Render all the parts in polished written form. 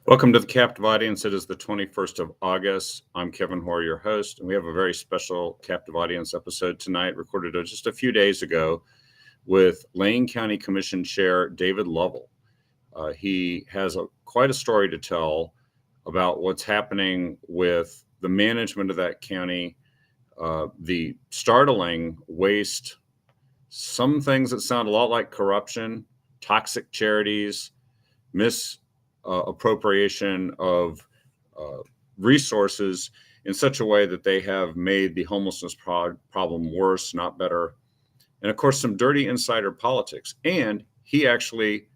Welcome to the Captive Audience. It is the 21st of August. I'm Kevin Hoare, your host, and we have a very special Captive Audience episode tonight, recorded just a few days ago with Lane County Commission Chair David Loveall. He has quite a story to tell about what's happening with the management of that county, the startling waste, some things that sound a lot like corruption, toxic charities, misappropriation of resources in such a way that they have made the homelessness problem worse, not better. And of course, some dirty insider politics. And he actually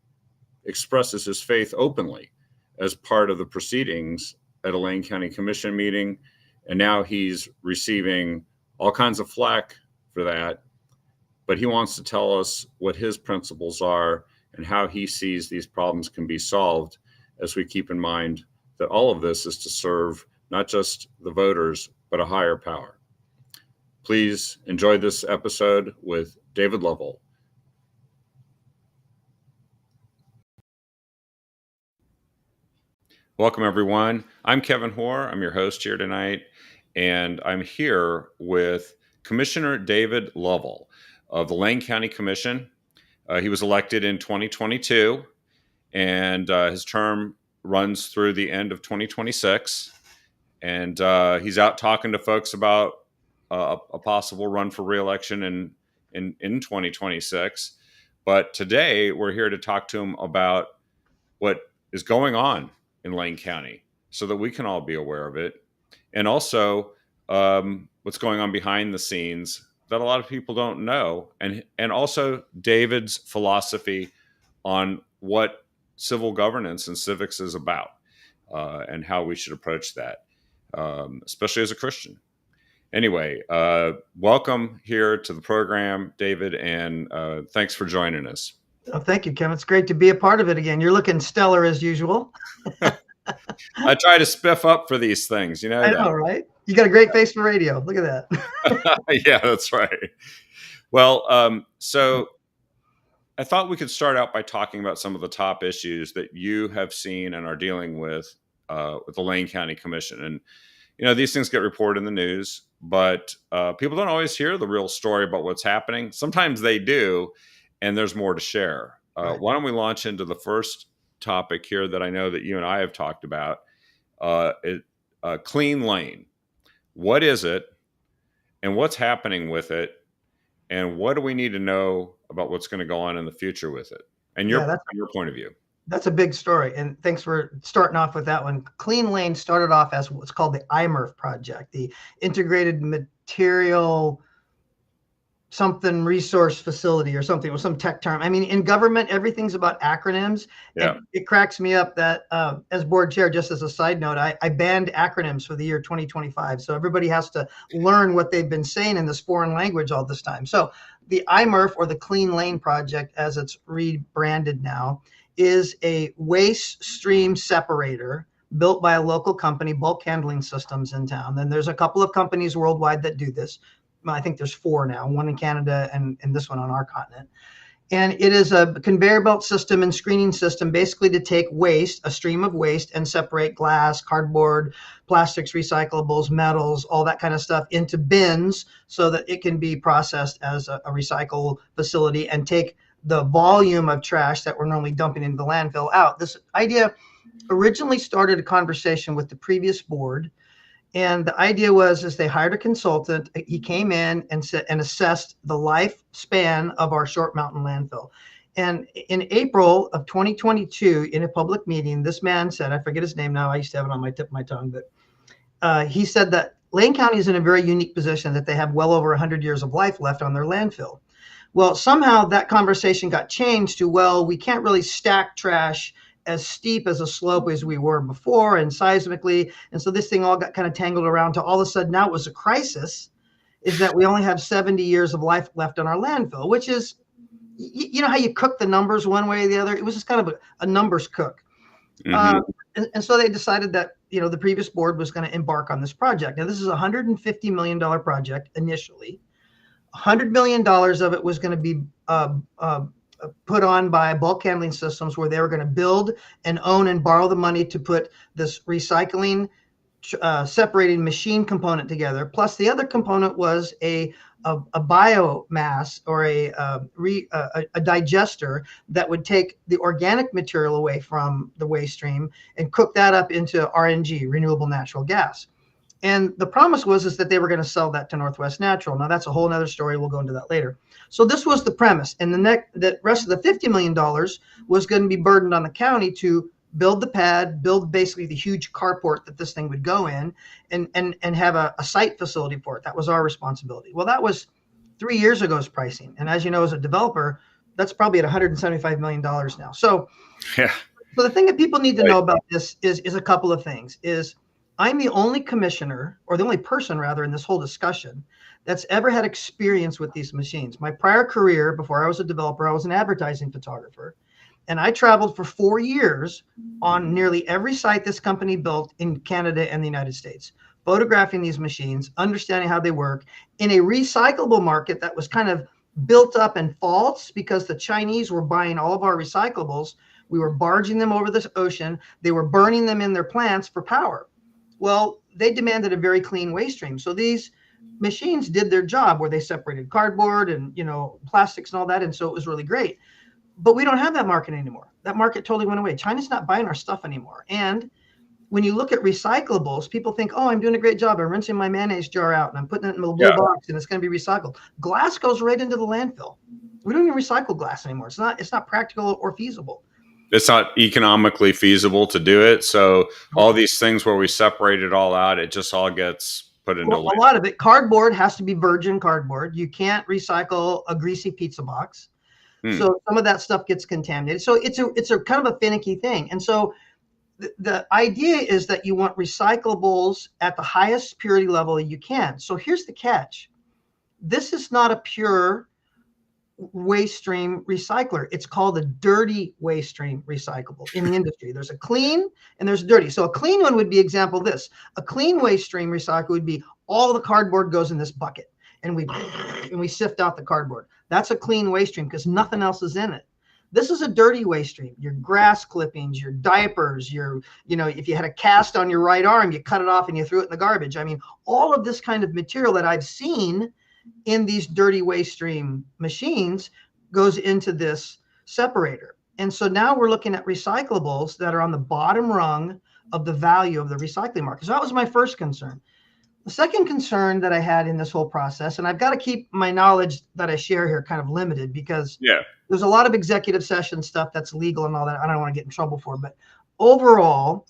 expresses his faith openly as part of the proceedings at a Lane County Commission meeting. And now he's receiving all kinds of flack for that. But he wants to tell us what his principles are and how he sees these problems can be solved, as we keep in mind that all of this is to serve not just the voters, but a higher power. Please enjoy this episode with David Loveall. Welcome, everyone. I'm Kevin Hoare. I'm your host here tonight, and I'm here with Commissioner David Loveall of the Lane County Commission. He was elected in 2022, and his term runs through the end of 2026. And he's out talking to folks about a possible run for re-election in 2026. But today we're here to talk to him about what is going on in Lane County so that we can all be aware of it. And also what's going on behind the scenes that a lot of people don't know. And also David's philosophy on what civil governance and civics is about and how we should approach that, especially as a Christian. Anyway, welcome here to the program, David, and thanks for joining us. Oh, thank you, Kevin. It's great to be a part of it again. You're looking stellar as usual. I try to spiff up for these things, you know. I know, right? You got a great face for radio. Look at that. Yeah, that's right. Well, so I thought we could start out by talking about some of the top issues that you have seen and are dealing with the Lane County Commission. And, you know, these things get reported in the news, but people don't always hear the real story about what's happening. Sometimes they do, and there's more to share. Right. Why don't we launch into the first topic here that I know that you and I have talked about, Clean Lane. What is it, and what's happening with it, and what do we need to know about what's going to go on in the future with it, and your point of view? That's a big story, and thanks for starting off with that one. Clean Lane started off as what's called the IMRF project, the Integrated Material something resource facility or something with some tech term. I mean, in government, everything's about acronyms. Yeah. It cracks me up that as board chair, just as a side note, I banned acronyms for the year 2025. So everybody has to learn what they've been saying in this foreign language all this time. So the IMRF, or the Clean Lane Project, as it's rebranded now, is a waste stream separator built by a local company, Bulk Handling Systems, in town. Then there's a couple of companies worldwide that do this. I think there's 4 now, one in Canada and this one on our continent. And it is a conveyor belt system and screening system, basically to take waste, a stream of waste, and separate glass, cardboard, plastics, recyclables, metals, all that kind of stuff into bins so that it can be processed as a recycle facility and take the volume of trash that we're normally dumping into the landfill out. This idea originally started a conversation with the previous board. And the idea is they hired a consultant. He came in and assessed the lifespan of our Short Mountain landfill. And in April of 2022, in a public meeting, this man said, I forget his name now, I used to have it on my tip of my tongue, but he said that Lane County is in a very unique position, that they have well over 100 years of life left on their landfill. Well, somehow that conversation got changed to, well, we can't really stack trash as steep as a slope as we were before, and seismically. And so this thing all got kind of tangled around to all of a sudden now it was a crisis, is that we only have 70 years of life left on our landfill, which is, you know how you cook the numbers one way or the other? It was just kind of a numbers cook. Mm-hmm. And so they decided that, you know, the previous board was going to embark on this project. Now, this is a $150 million project initially. $100 million of it was going to be put on by Bulk Handling Systems, where they were going to build and own and borrow the money to put this recycling separating machine component together. Plus, the other component was a biomass or a digester that would take the organic material away from the waste stream and cook that up into RNG, renewable natural gas. And the promise is that they were going to sell that to Northwest Natural. Now that's a whole other story. We'll go into that later. So this was the premise, and the rest of the $50 million was going to be burdened on the county to build the pad, build basically the huge carport that this thing would go in, and have a site facility for it. That was our responsibility. Well, that was 3 years ago's pricing, and as you know, as a developer, that's probably at $175 million now. So, Yeah. So the thing that people need to know about this is a couple of things. Is I'm the only commissioner, or the only person rather, in this whole discussion that's ever had experience with these machines. My prior career, before I was a developer, I was an advertising photographer. And I traveled for 4 years on nearly every site this company built in Canada and the United States, photographing these machines, understanding how they work in a recyclable market that was kind of built up and false because the Chinese were buying all of our recyclables. We were barging them over the ocean. They were burning them in their plants for power. Well, they demanded a very clean waste stream. So these machines did their job, where they separated cardboard and plastics and all that. And so it was really great. But we don't have that market anymore. That market totally went away. China's not buying our stuff anymore. And when you look at recyclables, people think, oh, I'm doing a great job. I'm rinsing my mayonnaise jar out and I'm putting it in a blue box and it's going to be recycled. Glass goes right into the landfill. We don't even recycle glass anymore. It's not practical or feasible. It's not economically feasible to do it. So all these things where we separate it all out, it just all gets put into a lot of it. Cardboard has to be virgin cardboard. You can't recycle a greasy pizza box. So some of that stuff gets contaminated. So it's a kind of a finicky thing. And so the idea is that you want recyclables at the highest purity level you can. So here's the catch. This is not a pure waste stream recycler. It's called a dirty waste stream recyclable in the industry. There's a clean and there's dirty. So a clean one would be example of this. A clean waste stream recycle would be all the cardboard goes in this bucket and we sift out the cardboard. That's a clean waste stream because nothing else is in it. This is a dirty waste stream. Your grass clippings, your diapers, if you had a cast on your right arm, you cut it off and you threw it in the garbage. I mean, all of this kind of material that I've seen in these dirty waste stream machines goes into this separator. And so now we're looking at recyclables that are on the bottom rung of the value of the recycling market. So that was my first concern. The second concern that I had in this whole process, and I've got to keep my knowledge that I share here kind of limited because there's a lot of executive session stuff that's legal and all that I don't want to get in trouble for. But overall,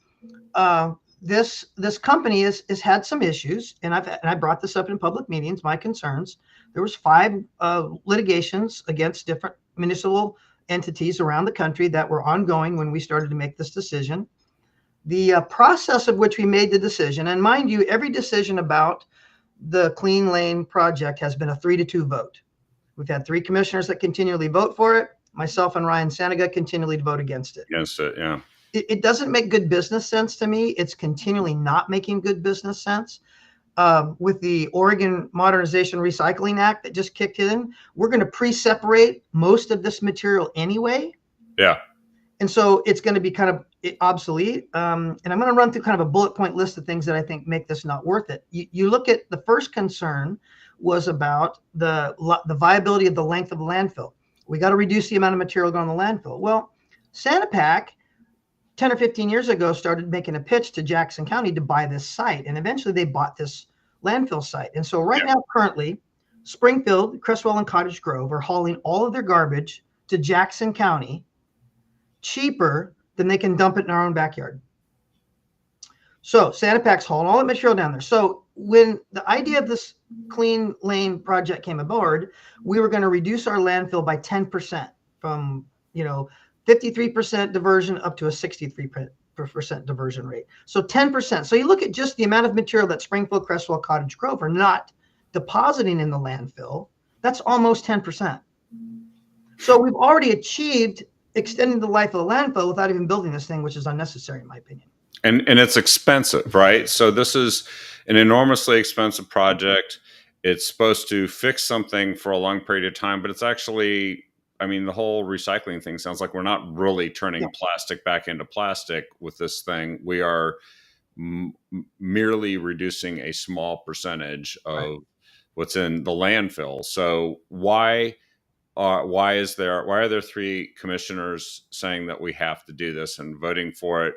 this company has had some issues, and I brought this up in public meetings, my concerns. There was 5 litigations against different municipal entities around the country that were ongoing when we started to make this decision. The process of which we made the decision, and mind you, every decision about the Clean Lane project has been a 3-2 vote. We've had 3 commissioners that continually vote for it. Myself and Ryan Saniga continually vote against it. Yeah. It doesn't make good business sense to me. It's continually not making good business sense. With the Oregon Modernization Recycling Act that just kicked in, we're going to pre-separate most of this material anyway. Yeah. And so it's going to be kind of obsolete. And I'm going to run through kind of a bullet point list of things that I think make this not worth it. You look at the first concern was about the viability of the length of the landfill. We got to reduce the amount of material going to the landfill. Well, Sanipac 10 or 15 years ago started making a pitch to Jackson County to buy this site. And eventually they bought this landfill site. And so right now, currently, Springfield, Crestwell, and Cottage Grove are hauling all of their garbage to Jackson County cheaper than they can dump it in our own backyard. So Sanipac's hauling all the material down there. So when the idea of this Clean Lane project came aboard, we were going to reduce our landfill by 10% from, 53% diversion up to a 63% diversion rate. So 10%. So you look at just the amount of material that Springfield, Crestwell, Cottage Grove are not depositing in the landfill. That's almost 10%. So we've already achieved extending the life of the landfill without even building this thing, which is unnecessary in my opinion. And it's expensive, right? So this is an enormously expensive project. It's supposed to fix something for a long period of time, but it's actually I mean, the whole recycling thing sounds like we're not really turning Yeah. plastic back into plastic with this thing. We are merely reducing a small percentage Right. of what's in the landfill. So why are there three commissioners saying that we have to do this and voting for it,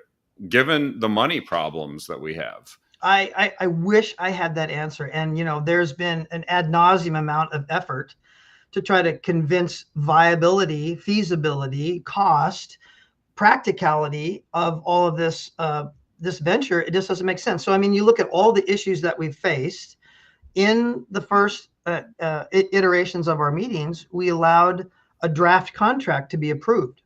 given the money problems that we have? I wish I had that answer. And, there's been an ad nauseum amount of effort to try to convince viability, feasibility, cost, practicality of all of this venture. It just doesn't make sense. So, I mean, you look at all the issues that we've faced in the first iterations of our meetings, we allowed a draft contract to be approved.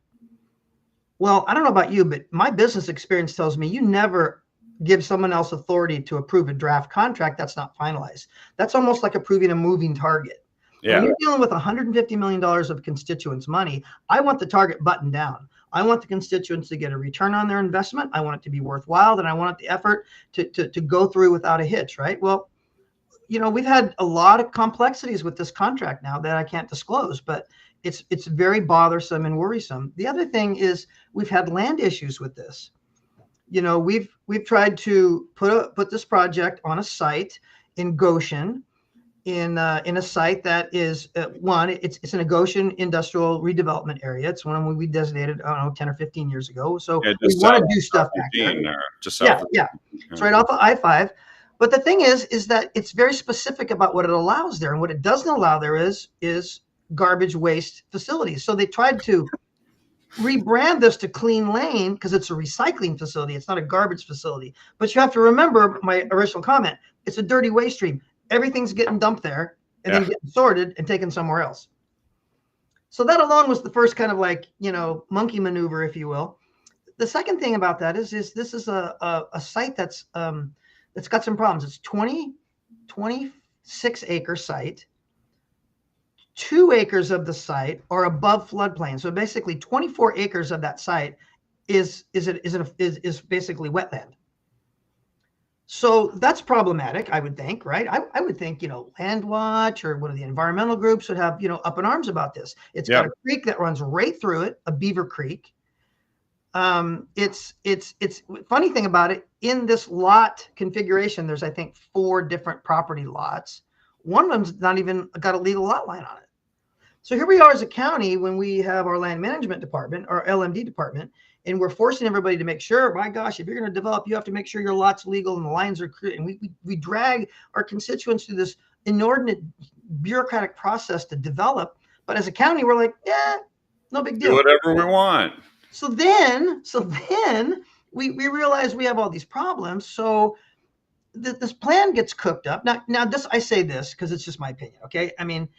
Well, I don't know about you, but my business experience tells me you never give someone else authority to approve a draft contract that's not finalized. That's almost like approving a moving target. Yeah. When you're dealing with $150 million of constituents' money, I want the target buttoned down. I want the constituents to get a return on their investment. I want it to be worthwhile, and I want the effort to go through without a hitch, right? Well, we've had a lot of complexities with this contract now that I can't disclose, but it's very bothersome and worrisome. The other thing is we've had land issues with this. We've tried to put this project on a site in Goshen, in a site that is it's in a Goshen industrial redevelopment area. It's one we designated, I don't know, 10 or 15 years ago. So we want to do stuff back there. Just south yeah. It's right off of I-5. But the thing is that it's very specific about what it allows there, and what it doesn't allow there is garbage waste facilities. So they tried to rebrand this to Clean Lane because it's a recycling facility. It's not a garbage facility. But you have to remember my original comment. It's a dirty waste stream. Everything's getting dumped there and then getting sorted and taken somewhere else. So that alone was the first kind of monkey maneuver, if you will. The second thing about that is this is a site that's got some problems. It's 26 acre site. 2 acres of the site are above floodplain. So basically 24 acres of that site is basically wetland. So that's problematic, I would think, right? I would think, Land Watch or one of the environmental groups would have, up in arms about this. It's got a creek that runs right through it, a beaver creek. It's funny thing about it, in this lot configuration, there's, I think, 4 different property lots. One of them's not even got a legal lot line on it. So here we are as a county when we have our land management department, our LMD department, and we're forcing everybody to make sure, my gosh, if you're going to develop, you have to make sure your lot's legal and the lines are clear. And we drag our constituents through this inordinate bureaucratic process to develop. But as a county, we're like, yeah, no big deal. Do whatever we want. So then we realize we have all these problems. So this plan gets cooked up. Now this, I say this because it's just my opinion. Okay. I mean,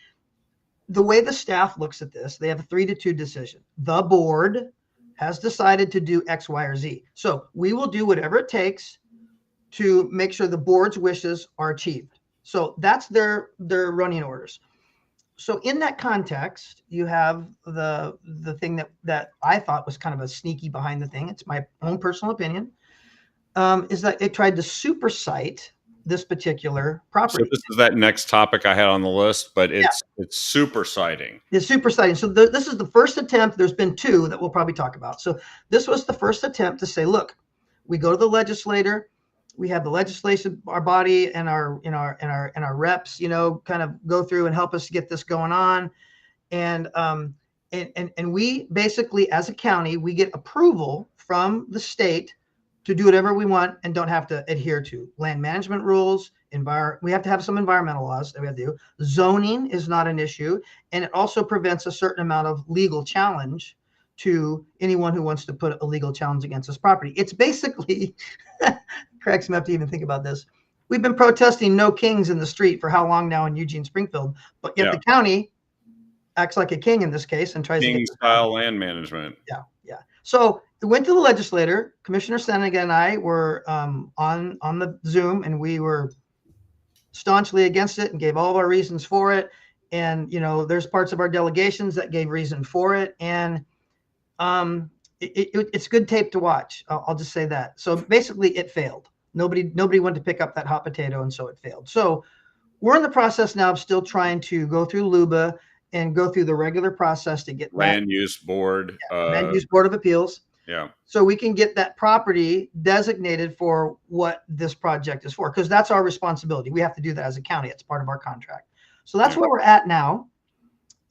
the way the staff looks at this, they have a 3-2 decision. The board has decided to do X, Y, or Z. So we will do whatever it takes to make sure the board's wishes are achieved. So that's their running orders. So in that context, you have the thing that I thought was kind of a sneaky behind the thing. It's my own personal opinion, is that it tried to super site this particular property. So this is that next topic I had on the list, but it's super siting. It's super siting. So this is the first attempt. There's been 2 that we'll probably talk about. So this was the first attempt to say, look, we go to the legislator, we have the legislation, our body and our reps, kind of go through and help us get this going on. And we basically, as a county, we get approval from the state to do whatever we want and don't have to adhere to land management rules. We have to have some environmental laws that we have to do. Zoning is not an issue. And it also prevents a certain amount of legal challenge to anyone who wants to put a legal challenge against this property. It's basically, cracks me up to even think about this. We've been protesting no kings in the street for how long now in Eugene, Springfield, but yet the county acts like a king in this case and tries king style land management. Yeah. So it went to the legislator. Commissioner Seneca and I were on the Zoom, and we were staunchly against it and gave all of our reasons for it. And there's parts of our delegations that gave reason for it, and it's good tape to watch. I'll just say that. So basically, it failed. Nobody wanted to pick up that hot potato, and so it failed. So we're in the process now of still trying to go through LUBA and go through the regular process to get that Land use board. land use board of appeals. Yeah. So we can get that property designated for what this project is for, because that's our responsibility. We have to do that as a county. It's part of our contract. So that's where we're at now.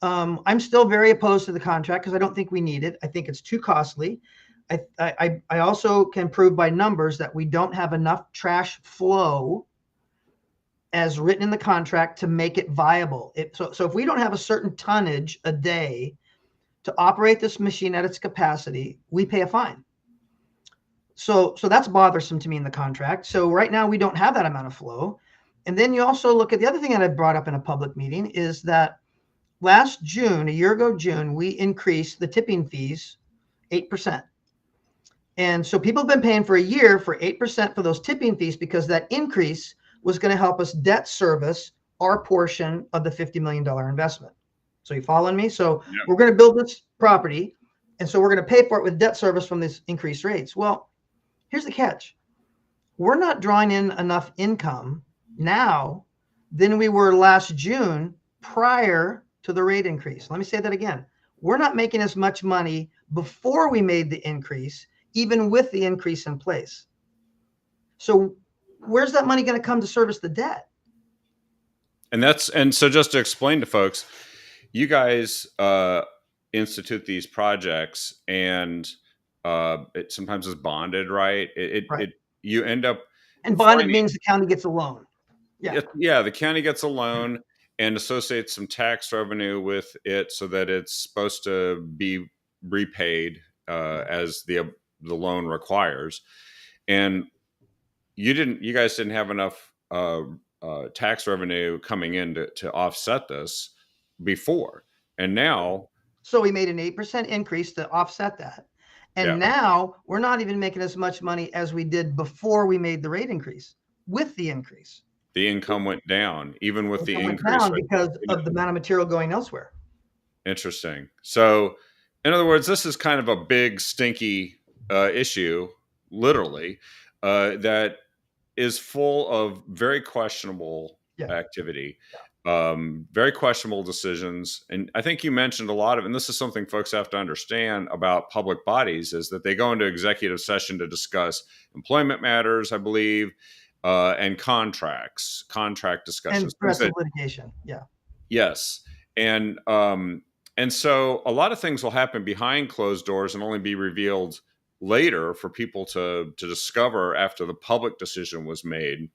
I'm still very opposed to the contract because I don't think we need it. I think it's too costly. I also can prove by numbers that we don't have enough trash flow as written in the contract to make it viable. So if we don't have a certain tonnage a day to operate this machine at its capacity, we pay a fine. So that's bothersome to me in the contract. So right now we don't have that amount of flow. And then you also look at the other thing that I brought up in a public meeting is that last June, a year ago June, we increased the tipping fees 8%. And so people have been paying for a year for 8% for those tipping fees because that increase was going to help us debt service our portion of the $50 million investment. So you following me? So we're going to build this property. And so we're going to pay for it with debt service from these increased rates. Well, here's the catch. We're not drawing in enough income now than we were last June prior to the rate increase. Let me say that again. We're not making as much money before we made the increase, even with the increase in place. So where's that money going to come to service the debt? And so just to explain to folks, you guys institute these projects, and it sometimes is bonded, right? You end up, and bonded means the county gets a loan. Yeah, the county gets a loan and associates some tax revenue with it so that it's supposed to be repaid as the loan requires. And you guys didn't have enough tax revenue coming in to offset this before. And now, so we made an 8% increase to offset that. And now we're not even making as much money as we did before we made the rate increase. With the increase, the income went down, even with the increase, because of the amount of material going elsewhere. Interesting. So, in other words, this is kind of a big, stinky issue, literally, that is full of very questionable activity, very questionable decisions. And I think you mentioned a lot of, and this is something folks have to understand about public bodies, is that they go into executive session to discuss employment matters, I believe, and contract discussions. And threats of litigation. Yeah. Yes. And so a lot of things will happen behind closed doors and only be revealed later for people to discover after the public decision was made,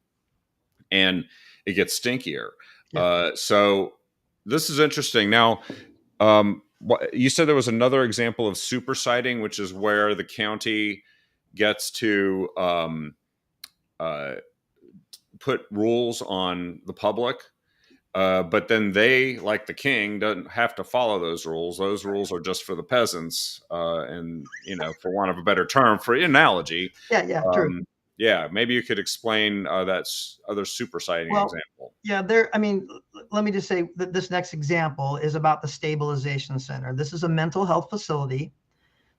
and it gets stinkier. So this is interesting. Now, you said there was another example of supersiding, which is where the county gets to put rules on the public. But then they, like the king, doesn't have to follow those rules. Those rules are just for the peasants, and for want of a better term, for analogy. True. Yeah, maybe you could explain that other supersiding example. Yeah, let me just say that this next example is about the stabilization center. This is a mental health facility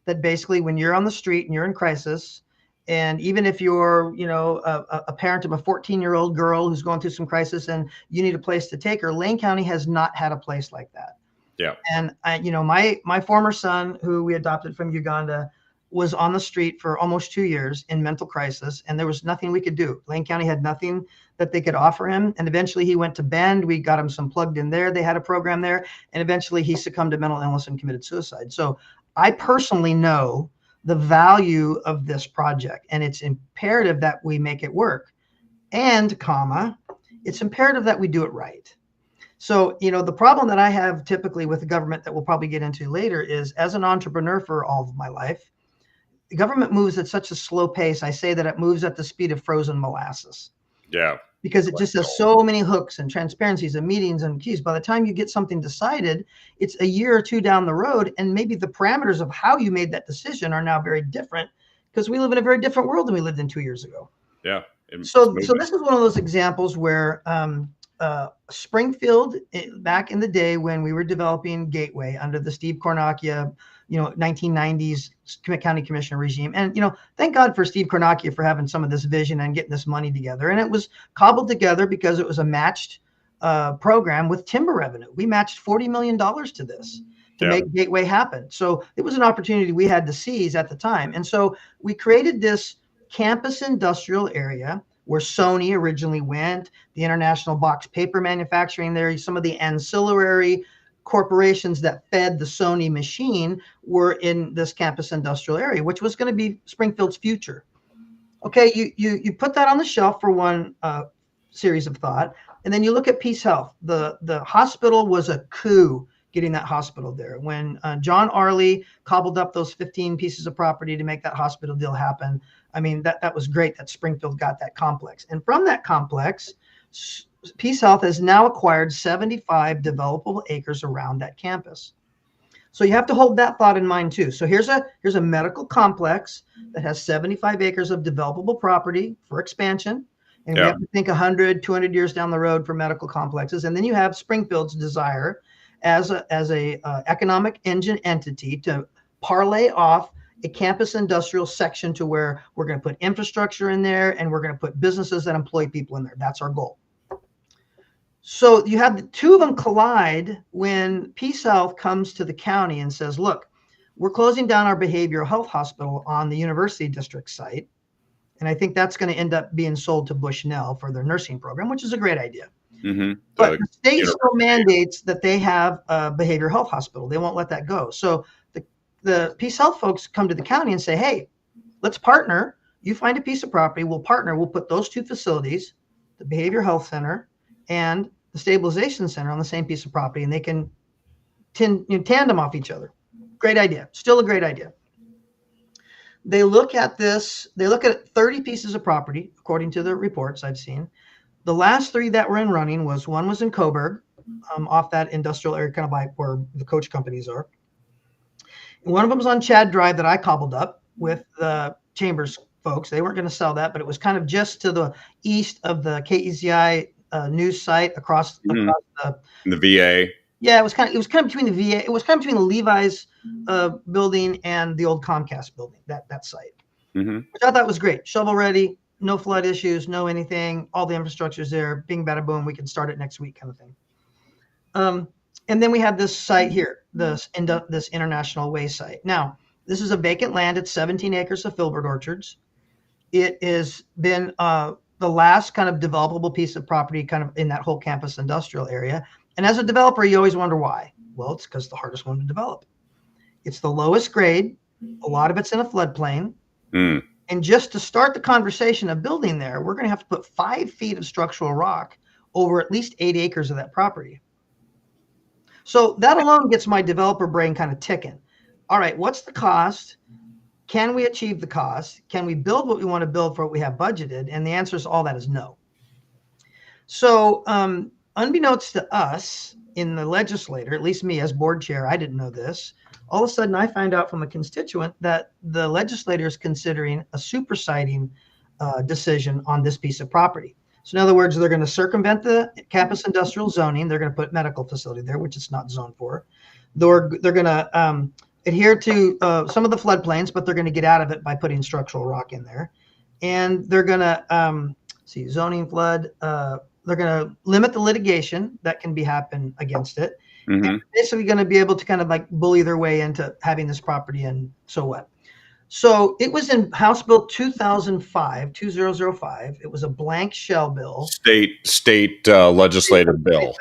that basically, when you're on the street and you're in crisis, and even if you're, a parent of a 14-year-old girl who's going through some crisis and you need a place to take her, Lane County has not had a place like that. Yeah. And my former son, who we adopted from Uganda, was on the street for almost 2 years in mental crisis, and there was nothing we could do. Lane County had nothing that they could offer him. And eventually he went to Bend. We got him some plugged in there. They had a program there. And eventually he succumbed to mental illness and committed suicide. So I personally know the value of this project, and it's imperative that we make it work. And it's imperative that we do it right. So, the problem that I have typically with the government that we'll probably get into later is, as an entrepreneur for all of my life, the government moves at such a slow pace. I say that it moves at the speed of frozen molasses. Yeah. Because it just has so many hooks and transparencies and meetings and keys. By the time you get something decided, it's a year or two down the road. And maybe the parameters of how you made that decision are now very different, because we live in a very different world than we lived in 2 years ago. Yeah. So this is one of those examples where Springfield, back in the day when we were developing Gateway under the Steve Kornacchia, 1990s county commissioner regime. And, thank God for Steve Kornacchia for having some of this vision and getting this money together. And it was cobbled together because it was a matched program with timber revenue. We matched $40 million to this to Yeah. make Gateway happen. So it was an opportunity we had to seize at the time. And so we created this campus industrial area where Sony originally went, the International Box Paper Manufacturing there, some of the ancillary corporations that fed the Sony machine were in this campus industrial area, which was going to be Springfield's future. Okay, you put that on the shelf for one series of thought, and then you look at Peace Health. The hospital was a coup getting that hospital there. When John Arley cobbled up those 15 pieces of property to make that hospital deal happen, I mean, that was great that Springfield got that complex. And from that complex, Peace Health has now acquired 75 developable acres around that campus. So you have to hold that thought in mind too. So here's a medical complex that has 75 acres of developable property for expansion. And we have to think 100, 200 years down the road for medical complexes. And then you have Springfield's desire as a economic engine entity to parlay off a campus industrial section to where we're going to put infrastructure in there and we're going to put businesses that employ people in there. That's our goal. So you have the two of them collide when Peace Health comes to the county and says, look, we're closing down our behavioral health hospital on the University District site. And I think that's going to end up being sold to Bushnell for their nursing program, which is a great idea. Mm-hmm. But the state still mandates that they have a behavioral health hospital. They won't let that go. So the Peace Health folks come to the county and say, hey, let's partner. You find a piece of property, we'll partner. We'll put those two facilities, the behavioral health center and the stabilization center, on the same piece of property, and they can tandem off each other. Great idea. Still a great idea. They look at this. They look at 30 pieces of property, according to the reports I've seen. The last three that were in running one was in Coburg, off that industrial area, kind of by where the coach companies are. And one of them was on Chad Drive that I cobbled up with the Chambers folks. They weren't going to sell that, but it was kind of just to the east of the KEZI news site across the VA. Yeah, it was kind of between the VA. It was kind of between the Levi's building and the old Comcast building. That site, which I thought was great. Shovel ready, no flood issues, no anything. All the infrastructure's there. Bing, bada, boom. We can start it next week, kind of thing. And then we have this site here, this International Way site. Now, this is a vacant land. It's 17 acres of filbert orchards. It has been the last kind of developable piece of property kind of in that whole campus industrial area. And as a developer, you always wonder why. Well, it's because the hardest one to develop. It's the lowest grade. A lot of it's in a floodplain. And just to start the conversation of building there, we're going to have to put 5 feet of structural rock over at least 8 acres of that property. So that alone gets my developer brain kind of ticking. All right, what's the cost? Can we achieve the cost? Can we build what we want to build for what we have budgeted? And the answer to all that is no. So unbeknownst to us in the legislature, at least me as board chair, I didn't know this. All of a sudden, I find out from a constituent that the legislature is considering a supersiding decision on this piece of property. So in other words, they're going to circumvent the campus industrial zoning. They're going to put medical facility there, which it's not zoned for. They're going to adhere to some of the floodplains, but they're going to get out of it by putting structural rock in there. And they're going to zoning flood. They're going to limit the litigation that can be happen against it. And basically going to be able to kind of like bully their way into having this property. And so what? So it was in House Bill 2005. It was a blank shell bill. State legislative bill.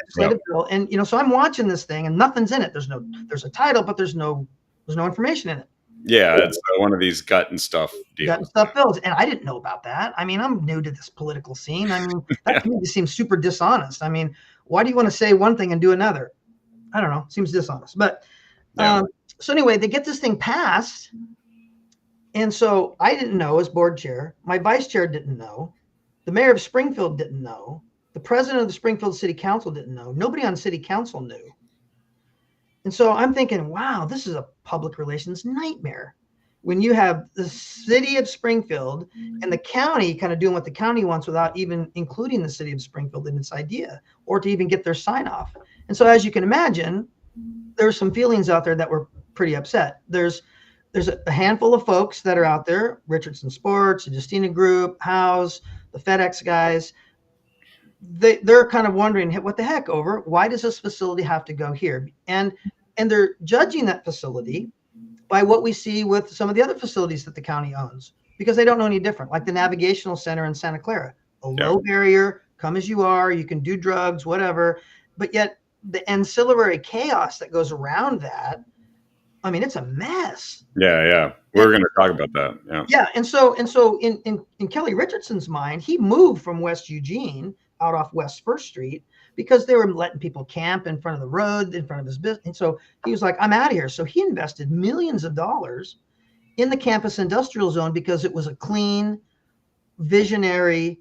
And so I'm watching this thing, and nothing's in it. There's a title, but there's no information in it. Yeah, it's one of these gut and stuff deals. Gut and stuff bills, and I didn't know about that. I mean, I'm new to this political scene. I mean, that to me just seems super dishonest. I mean, why do you want to say one thing and do another? I don't know. Seems dishonest. But so anyway, they get this thing passed. And so I didn't know as board chair. My vice chair didn't know. The mayor of Springfield didn't know. The president of the Springfield City Council didn't know. Nobody on city council knew. And so I'm thinking, wow, this is a public relations nightmare. When you have the city of Springfield and the county kind of doing what the county wants without even including the city of Springfield in its idea or to even get their sign off. And so as you can imagine, there's some feelings out there that were pretty upset. There's a handful of folks that are out there, Richardson Sports, the Justina Group, House, the FedEx guys. they're kind of wondering, hey, what the heck, over? Why does this facility have to go here? And they're judging that facility by what we see with some of the other facilities that the county owns, because they don't know any different, like the Navigational Center in Santa Clara, a Yeah. low barrier, come as you are, you can do drugs, whatever. But yet the ancillary chaos that goes around that, I mean, it's a mess. Yeah. Yeah. And We're going to talk about that. Yeah. yeah, and so in Kelly Richardson's mind, he moved from West Eugene out off West First Street because they were letting people camp in front of the road, in front of his business. And so he was like, I'm out of here. So he invested millions of dollars in the campus industrial zone because it was a clean, visionary,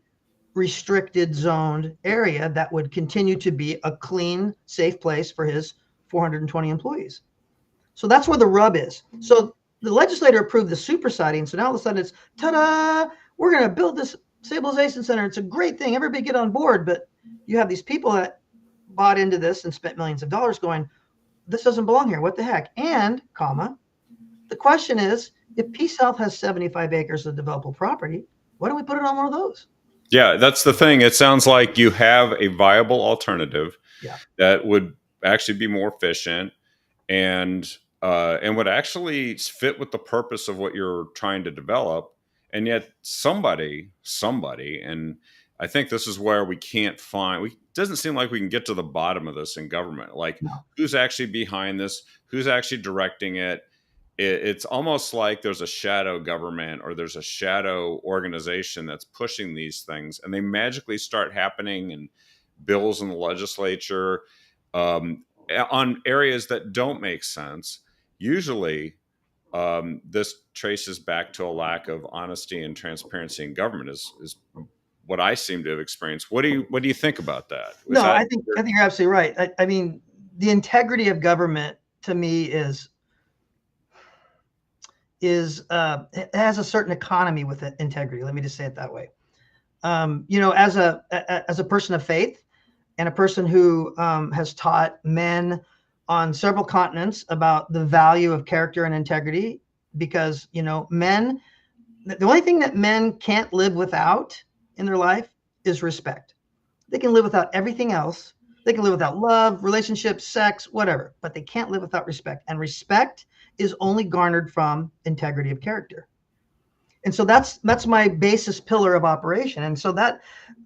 restricted zoned area that would continue to be a clean, safe place for his 420 employees. So that's where the rub is. So the legislator approved the super siting. So now all of a sudden it's ta-da, we're going to build this stabilization center. It's a great thing. Everybody get on board. But you have these people that bought into this and spent millions of dollars going, this doesn't belong here. What the heck? And, comma, the question is, if Peace Health has 75 acres of developable property, why don't we put it on one of those? Yeah. That's the thing. It sounds like you have a viable alternative Yeah. that would actually be more efficient and would actually fit with the purpose of what you're trying to develop. And yet somebody, and I think this is where we can't find, we doesn't seem like we can get to the bottom of this in government. Like, No. who's actually behind this? Who's actually directing it? It's almost like there's a shadow government or there's a shadow organization that's pushing these things, and they magically start happening in bills in the legislature, on areas that don't make sense. Usually, this traces back to a lack of honesty and transparency in government. Is what I seem to have experienced. What do you think about that? No, I think you're absolutely right. I mean, the integrity of government to me is it has a certain economy with it, integrity. Let me just say it that way. As a person of faith and a person who has taught men on several continents about the value of character and integrity, because men, the only thing that men can't live without in their life is respect. They can live without everything else. They can live without love, relationships, sex, whatever, but they can't live without respect. And respect is only garnered from integrity of character. And so that's my basis pillar of operation. And so that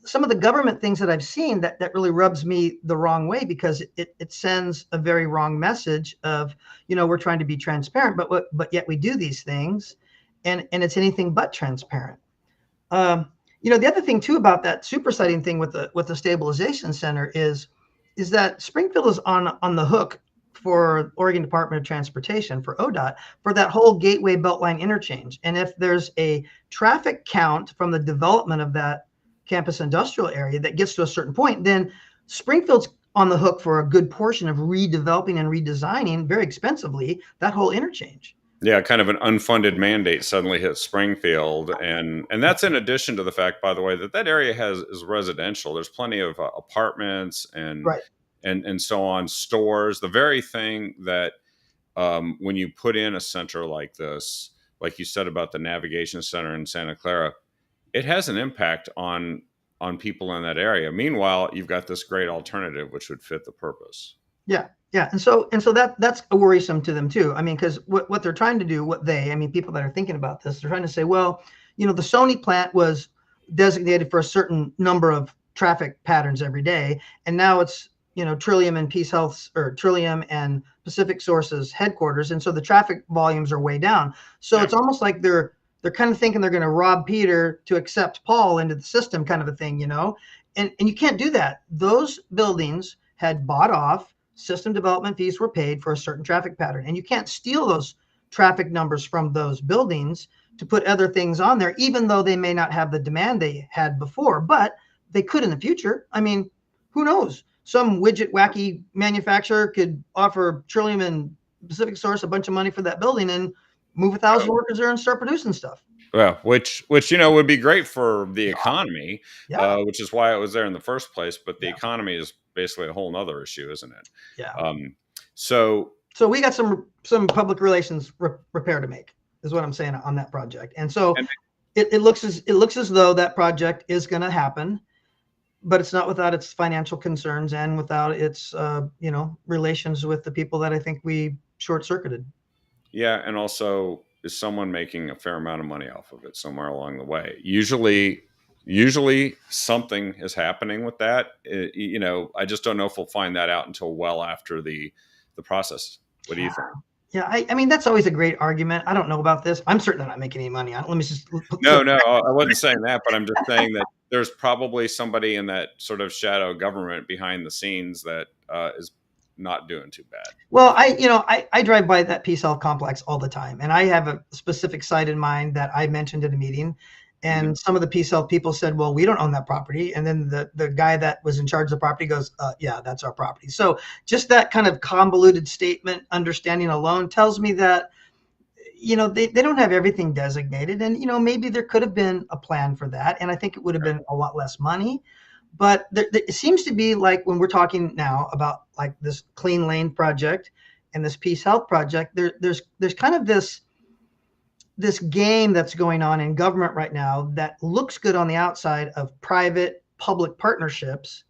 some of the government things that I've seen that really rubs me the wrong way, because it sends a very wrong message of, we're trying to be transparent, but yet we do these things, and it's anything but transparent. The other thing too about that super siting thing with the stabilization center is that Springfield is on the hook for Oregon Department of Transportation, for ODOT, for that whole Gateway Beltline interchange. And if there's a traffic count from the development of that campus industrial area that gets to a certain point, then Springfield's on the hook for a good portion of redeveloping and redesigning very expensively that whole interchange. Yeah, kind of an unfunded mandate suddenly hit Springfield, and that's in addition to the fact, by the way, that area is residential. There's plenty of apartments and Right. and so on, stores. The very thing that when you put in a center like this, like you said about the Navigation Center in Santa Clara, it has an impact on people in that area. Meanwhile, you've got this great alternative which would fit the purpose. Yeah. Yeah. And so that's a worrisome to them too. I mean, because what they're trying to do, people that are thinking about this, they're trying to say, well, the Sony plant was designated for a certain number of traffic patterns every day. And now it's, Trillium and Peace Health, or Trillium and Pacific Sources headquarters. And so the traffic volumes are way down. So Yeah. it's almost like they're kind of thinking they're going to rob Peter to accept Paul into the system, kind of a thing, and you can't do that. Those buildings had bought off, system development fees were paid for a certain traffic pattern, and you can't steal those traffic numbers from those buildings to put other things on there, even though they may not have the demand they had before, but they could in the future. I mean, who knows? Some widget wacky manufacturer could offer Trillium and Pacific Source a bunch of money for that building and move 1,000 workers there and start producing stuff. Well, which would be great for the economy, Yeah. which is why it was there in the first place. But the Yeah. economy is basically a whole nother issue, isn't it? Yeah. So we got some public relations repair to make, is what I'm saying on that project. And so and it looks as though that project is going to happen. but it's not without its financial concerns and without its, relations with the people that I think we short circuited. Yeah, and also is someone making a fair amount of money off of it somewhere along the way? Usually something is happening with that. I just don't know if we'll find that out until well after the process. What do you Yeah. think? Yeah, I mean that's always a great argument. I don't know about this. I'm certainly not making any money on it. Let me just No, no, I wasn't saying that, but I'm just saying that there's probably somebody in that sort of shadow government behind the scenes that is not doing too bad. Well, I drive by that Peace Health complex all the time, and I have a specific site in mind that I mentioned at a meeting. Hmm. And some of the Peace Health people said, "Well, we don't own that property." And then the guy that was in charge of the property goes, "Yeah, that's our property." So just that kind of convoluted statement, understanding alone, tells me that they don't have everything designated, and maybe there could have been a plan for that, and I think it would have been a lot less money. But it seems to be like when we're talking now about like this Clean Lane project and this Peace Health project, there's kind of this game that's going on in government right now that looks good on the outside of private public partnerships,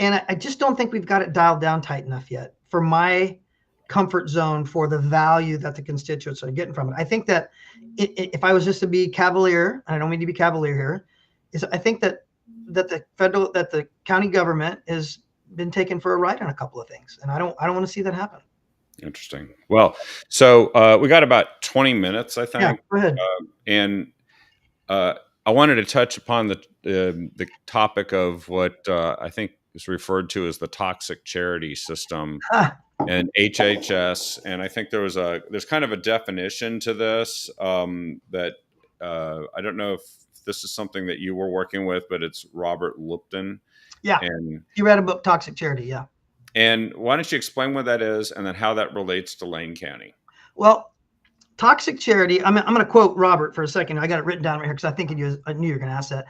and I just don't think we've got it dialed down tight enough yet for my comfort zone for the value that the constituents are getting from it. I think that if I was just to be cavalier, and I don't mean to be cavalier here, is I think that the county government has been taken for a ride on a couple of things, and I don't want to see that happen. Interesting. Well, so we got about 20 minutes, I Yeah, think, go ahead. and uh, I wanted to touch upon the topic of what I think is referred to as the toxic charity system Ah, and HHS. And I think there's kind of a definition to this that I don't know if this is something that you were working with, but it's Robert Lupton. yeah, And you read a book, Toxic Charity. Yeah. why don't you explain what that is and then how that relates to Lane County? Well, toxic charity. I'm going to quote Robert for a second. I got it written down right here because I knew you were going to ask that.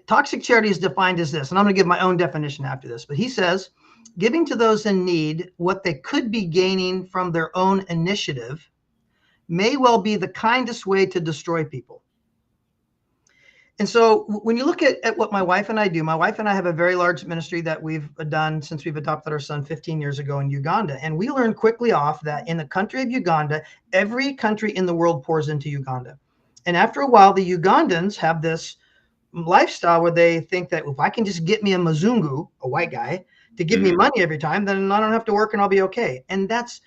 Toxic charity is defined as this, and I'm going to give my own definition after this, but he says giving to those in need what they could be gaining from their own initiative may well be the kindest way to destroy people. And so when you look at what my wife and I do, my wife and I have a very large ministry that we've done since we've adopted our son 15 years ago in Uganda. And we learned quickly off that in the country of Uganda, every country in the world pours into Uganda. And after a while, the Ugandans have this lifestyle where they think that if I can just get me a Mzungu, a white guy, to give me Mhm. money every time, then I don't have to work and I'll be okay. And that's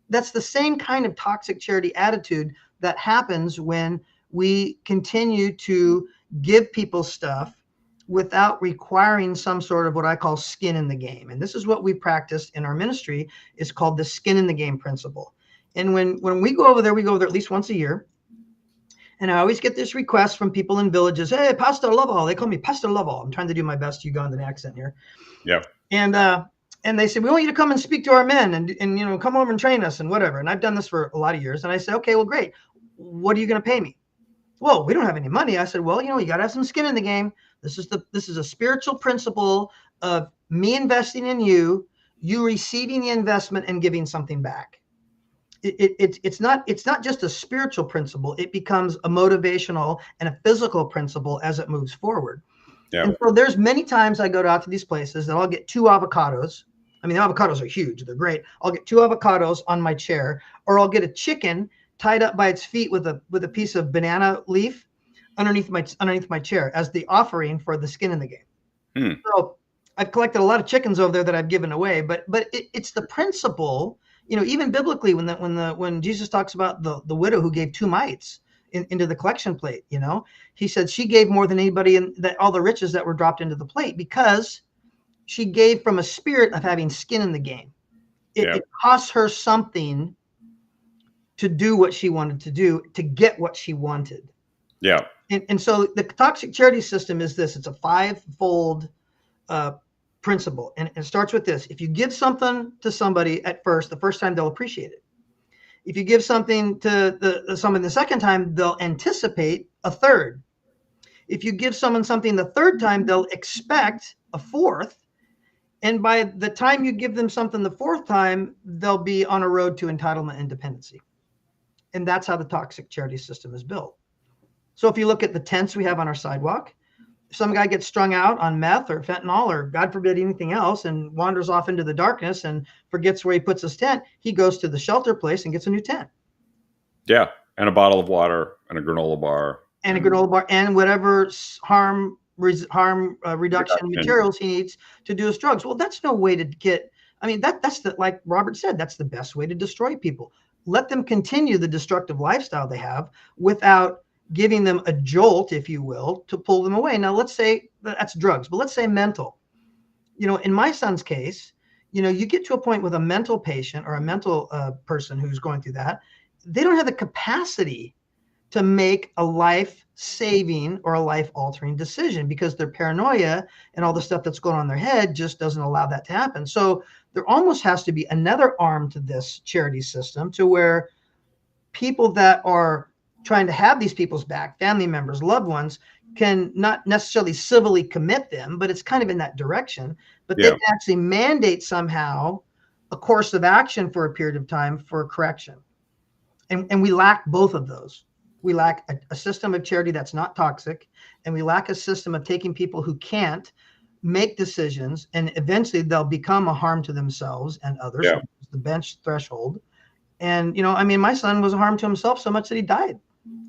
the same kind of toxic charity attitude that happens when we continue to give people stuff without requiring some sort of what I call skin in the game. And this is what we practice in our ministry is called the skin in the game principle. And when we go over there, we go over there at least once a year. And I always get this request from people in villages. Hey, Pastor Loveall. They call me Pastor Loveall. I'm trying to do my best Ugandan accent here. Yeah. And they say, we want you to come and speak to our men and come over and train us and whatever. And I've done this for a lot of years. And I say, okay, well, great. What are you going to pay me? Well, we don't have any money. I said, well, you got to have some skin in the game. This is a spiritual principle of me investing in you, you receiving the investment and giving something back. It's not just a spiritual principle. It becomes a motivational and a physical principle as it moves forward. Yeah. And so there's many times I go out to these places and I'll get 2 avocados. I mean, the avocados are huge. They're great. I'll get 2 avocados on my chair, or I'll get a chicken tied up by its feet with a piece of banana leaf underneath my chair as the offering for the skin in the game. Hmm. So I've collected a lot of chickens over there that I've given away, but it's the principle, even biblically when Jesus talks about the widow who gave 2 mites into the collection plate, he said she gave more than anybody in that all the riches that were dropped into the plate because she gave from a spirit of having skin in the game. Yeah. It cost her something to do what she wanted to do to get what she wanted. Yeah. And so the toxic charity system is this. It's a 5-fold principle. And it starts with this. If you give something to somebody at first, the first time they'll appreciate it. If you give something to someone the second time, they'll anticipate a third. If you give someone something the third time, they'll expect a fourth. And by the time you give them something the fourth time, they'll be on a road to entitlement and dependency. And that's how the toxic charity system is built. So if you look at the tents we have on our sidewalk, some guy gets strung out on meth or fentanyl or God forbid anything else and wanders off into the darkness and forgets where he puts his tent. He goes to the shelter place and gets a new tent Yeah, and a bottle of water and a granola bar and a and granola bar and whatever harm reduction reduction. materials he needs to do his drugs. Well, that's no way to get. I mean, that's the, like Robert said, that's the best way to destroy people. Let them continue the destructive lifestyle they have without giving them a jolt, if you will, to pull them away. Now, let's say that's drugs, but let's say mental. In my son's case, you get to a point with a mental patient or a mental person who's going through that, they don't have the capacity to make a life saving or a life altering decision because their paranoia and all the stuff that's going on in their head just doesn't allow that to happen. So there almost has to be another arm to this charity system to where people that are trying to have these people's back, family members, loved ones, can not necessarily civilly commit them, but it's kind of in that direction. But they Yeah, can actually mandate somehow a course of action for a period of time for correction. And we lack both of those. We lack a system of charity that's not toxic, and we lack a system of taking people who can't make decisions, and eventually they'll become a harm to themselves and others, yeah. which is the bench threshold. And I mean, my son was a harm to himself so much that he died.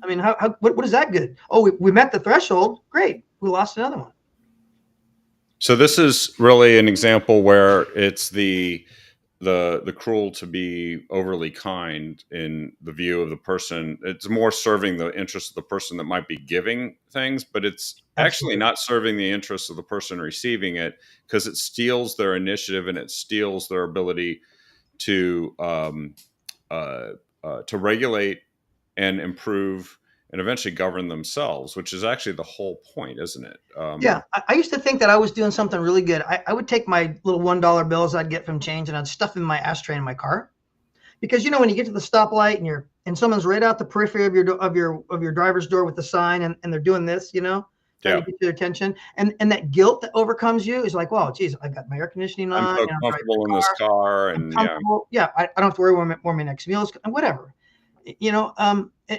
I mean, what is that good? Oh, we met the threshold. Great. We lost another one. So this is really an example where it's the cruel to be overly kind in the view of the person. It's more serving the interests of the person that might be giving things, but it's actually Absolutely. not serving the interests of the person receiving it because it steals their initiative and it steals their ability to to regulate and improve and eventually govern themselves, which is actually the whole point, isn't it? Yeah. I used to think that I was doing something really good. I would take my little $1 bills I'd get from change and I'd stuff in my ashtray in my car. Because when you get to the stoplight and someone's right out the periphery of your driver's door with the sign and they're doing this, trying to Yeah, get your attention, and that guilt that overcomes you is like, well, geez, I got my air conditioning I'm on, so I'm driving comfortable in the this car, car, I'm and yeah, comfortable. Yeah, I don't have to worry where my next meal is, whatever.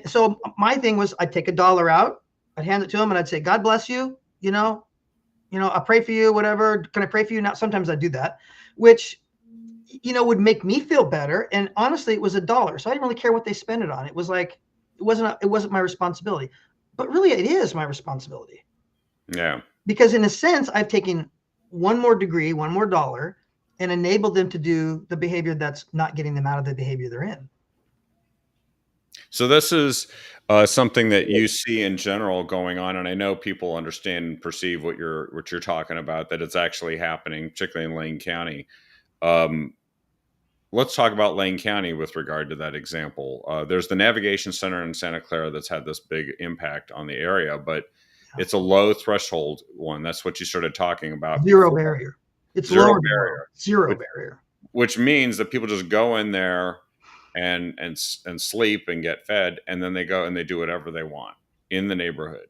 So my thing was I'd take $1 out, I'd hand it to him, and I'd say, God bless you. I pray for you, whatever. Can I pray for you now? Sometimes I do that, which would make me feel better. And honestly, it was $1, so I didn't really care what they spent it on. It was like it wasn't my responsibility, but really, it is my responsibility yeah. because in a sense, I've taken one more degree, one more dollar, and enabled them to do the behavior that's not getting them out of the behavior they're in. So this is something that you see in general going on, and I know people understand and perceive what you're talking about. That it's actually happening, particularly in Lane County. Um, let's talk about Lane County with regard to that example. There's the Navigation Center in Santa Clara that's had this big impact on the area, but Yeah. it's a low threshold one. That's what you started talking about Zero before. barrier. It's Zero lower than low. barrier, Zero which, barrier. which means that people just go in there and sleep and get fed, and then they go and they do whatever they want in the neighborhood,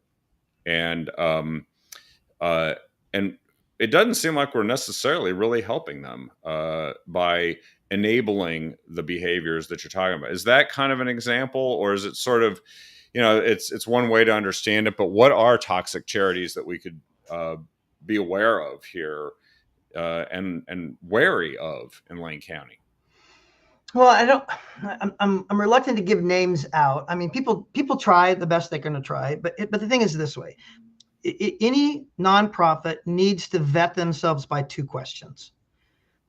and uh, and it doesn't seem like we're necessarily really helping them by enabling the behaviors that you're talking about. Is that kind of an example, or is it sort of, it's one way to understand it, but what are toxic charities that we could be aware of here and wary of in Lane County? Well, I don't. I'm reluctant to give names out. I mean, people try the best they're going to try, but the thing is this way: any nonprofit needs to vet themselves by two questions.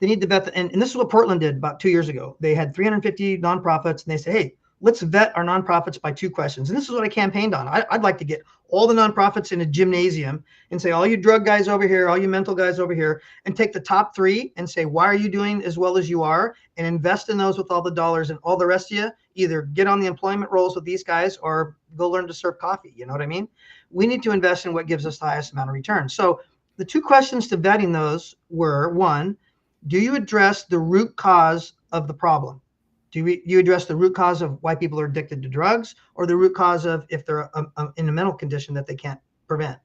They need to vet, and this is what Portland did about 2 years ago. They had 350 nonprofits, and they said, "Hey, let's vet our nonprofits by two questions." And this is what I campaigned on. I'd like to get all the nonprofits in a gymnasium and say, "All you drug guys over here, all you mental guys over here," and take the top three and say, "Why are you doing as well as you are?" And invest in those with all the dollars, and all the rest of you either get on the employment rolls with these guys or go learn to serve coffee. You know what I mean? We need to invest in what gives us the highest amount of return. So the two questions to vetting those were: one, do you address the root cause of the problem? Do you address the root cause of why people are addicted to drugs, or the root cause of if they're in a mental condition that they can't prevent?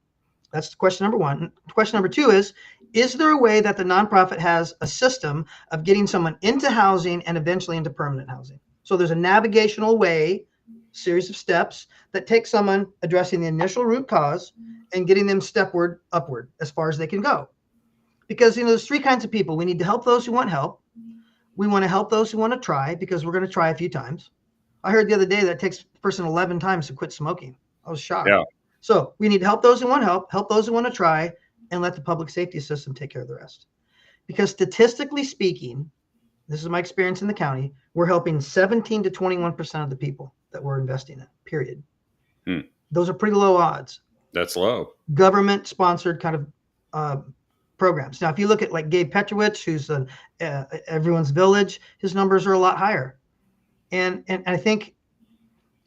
That's question number one. Question number two is there a way that the nonprofit has a system of getting someone into housing and eventually into permanent housing? So there's a navigational way series of steps that take someone addressing the initial root cause and getting them stepward upward as far as they can go. Because, there's three kinds of people. We need to help those who want help. We want to help those who want to try, because we're going to try a few times. I heard the other day that it takes a person 11 times to quit smoking. I was shocked. Yeah. So we need to help those who want help those who want to try, and let the public safety system take care of the rest. Because statistically speaking, this is my experience in the county, we're helping 17 to 21% of the people that we're investing in, period. Those are pretty low odds. That's low. Government sponsored kind of programs. Now, if you look at like Gabe Petrowicz, who's Everyone's Village, his numbers are a lot higher. And I think,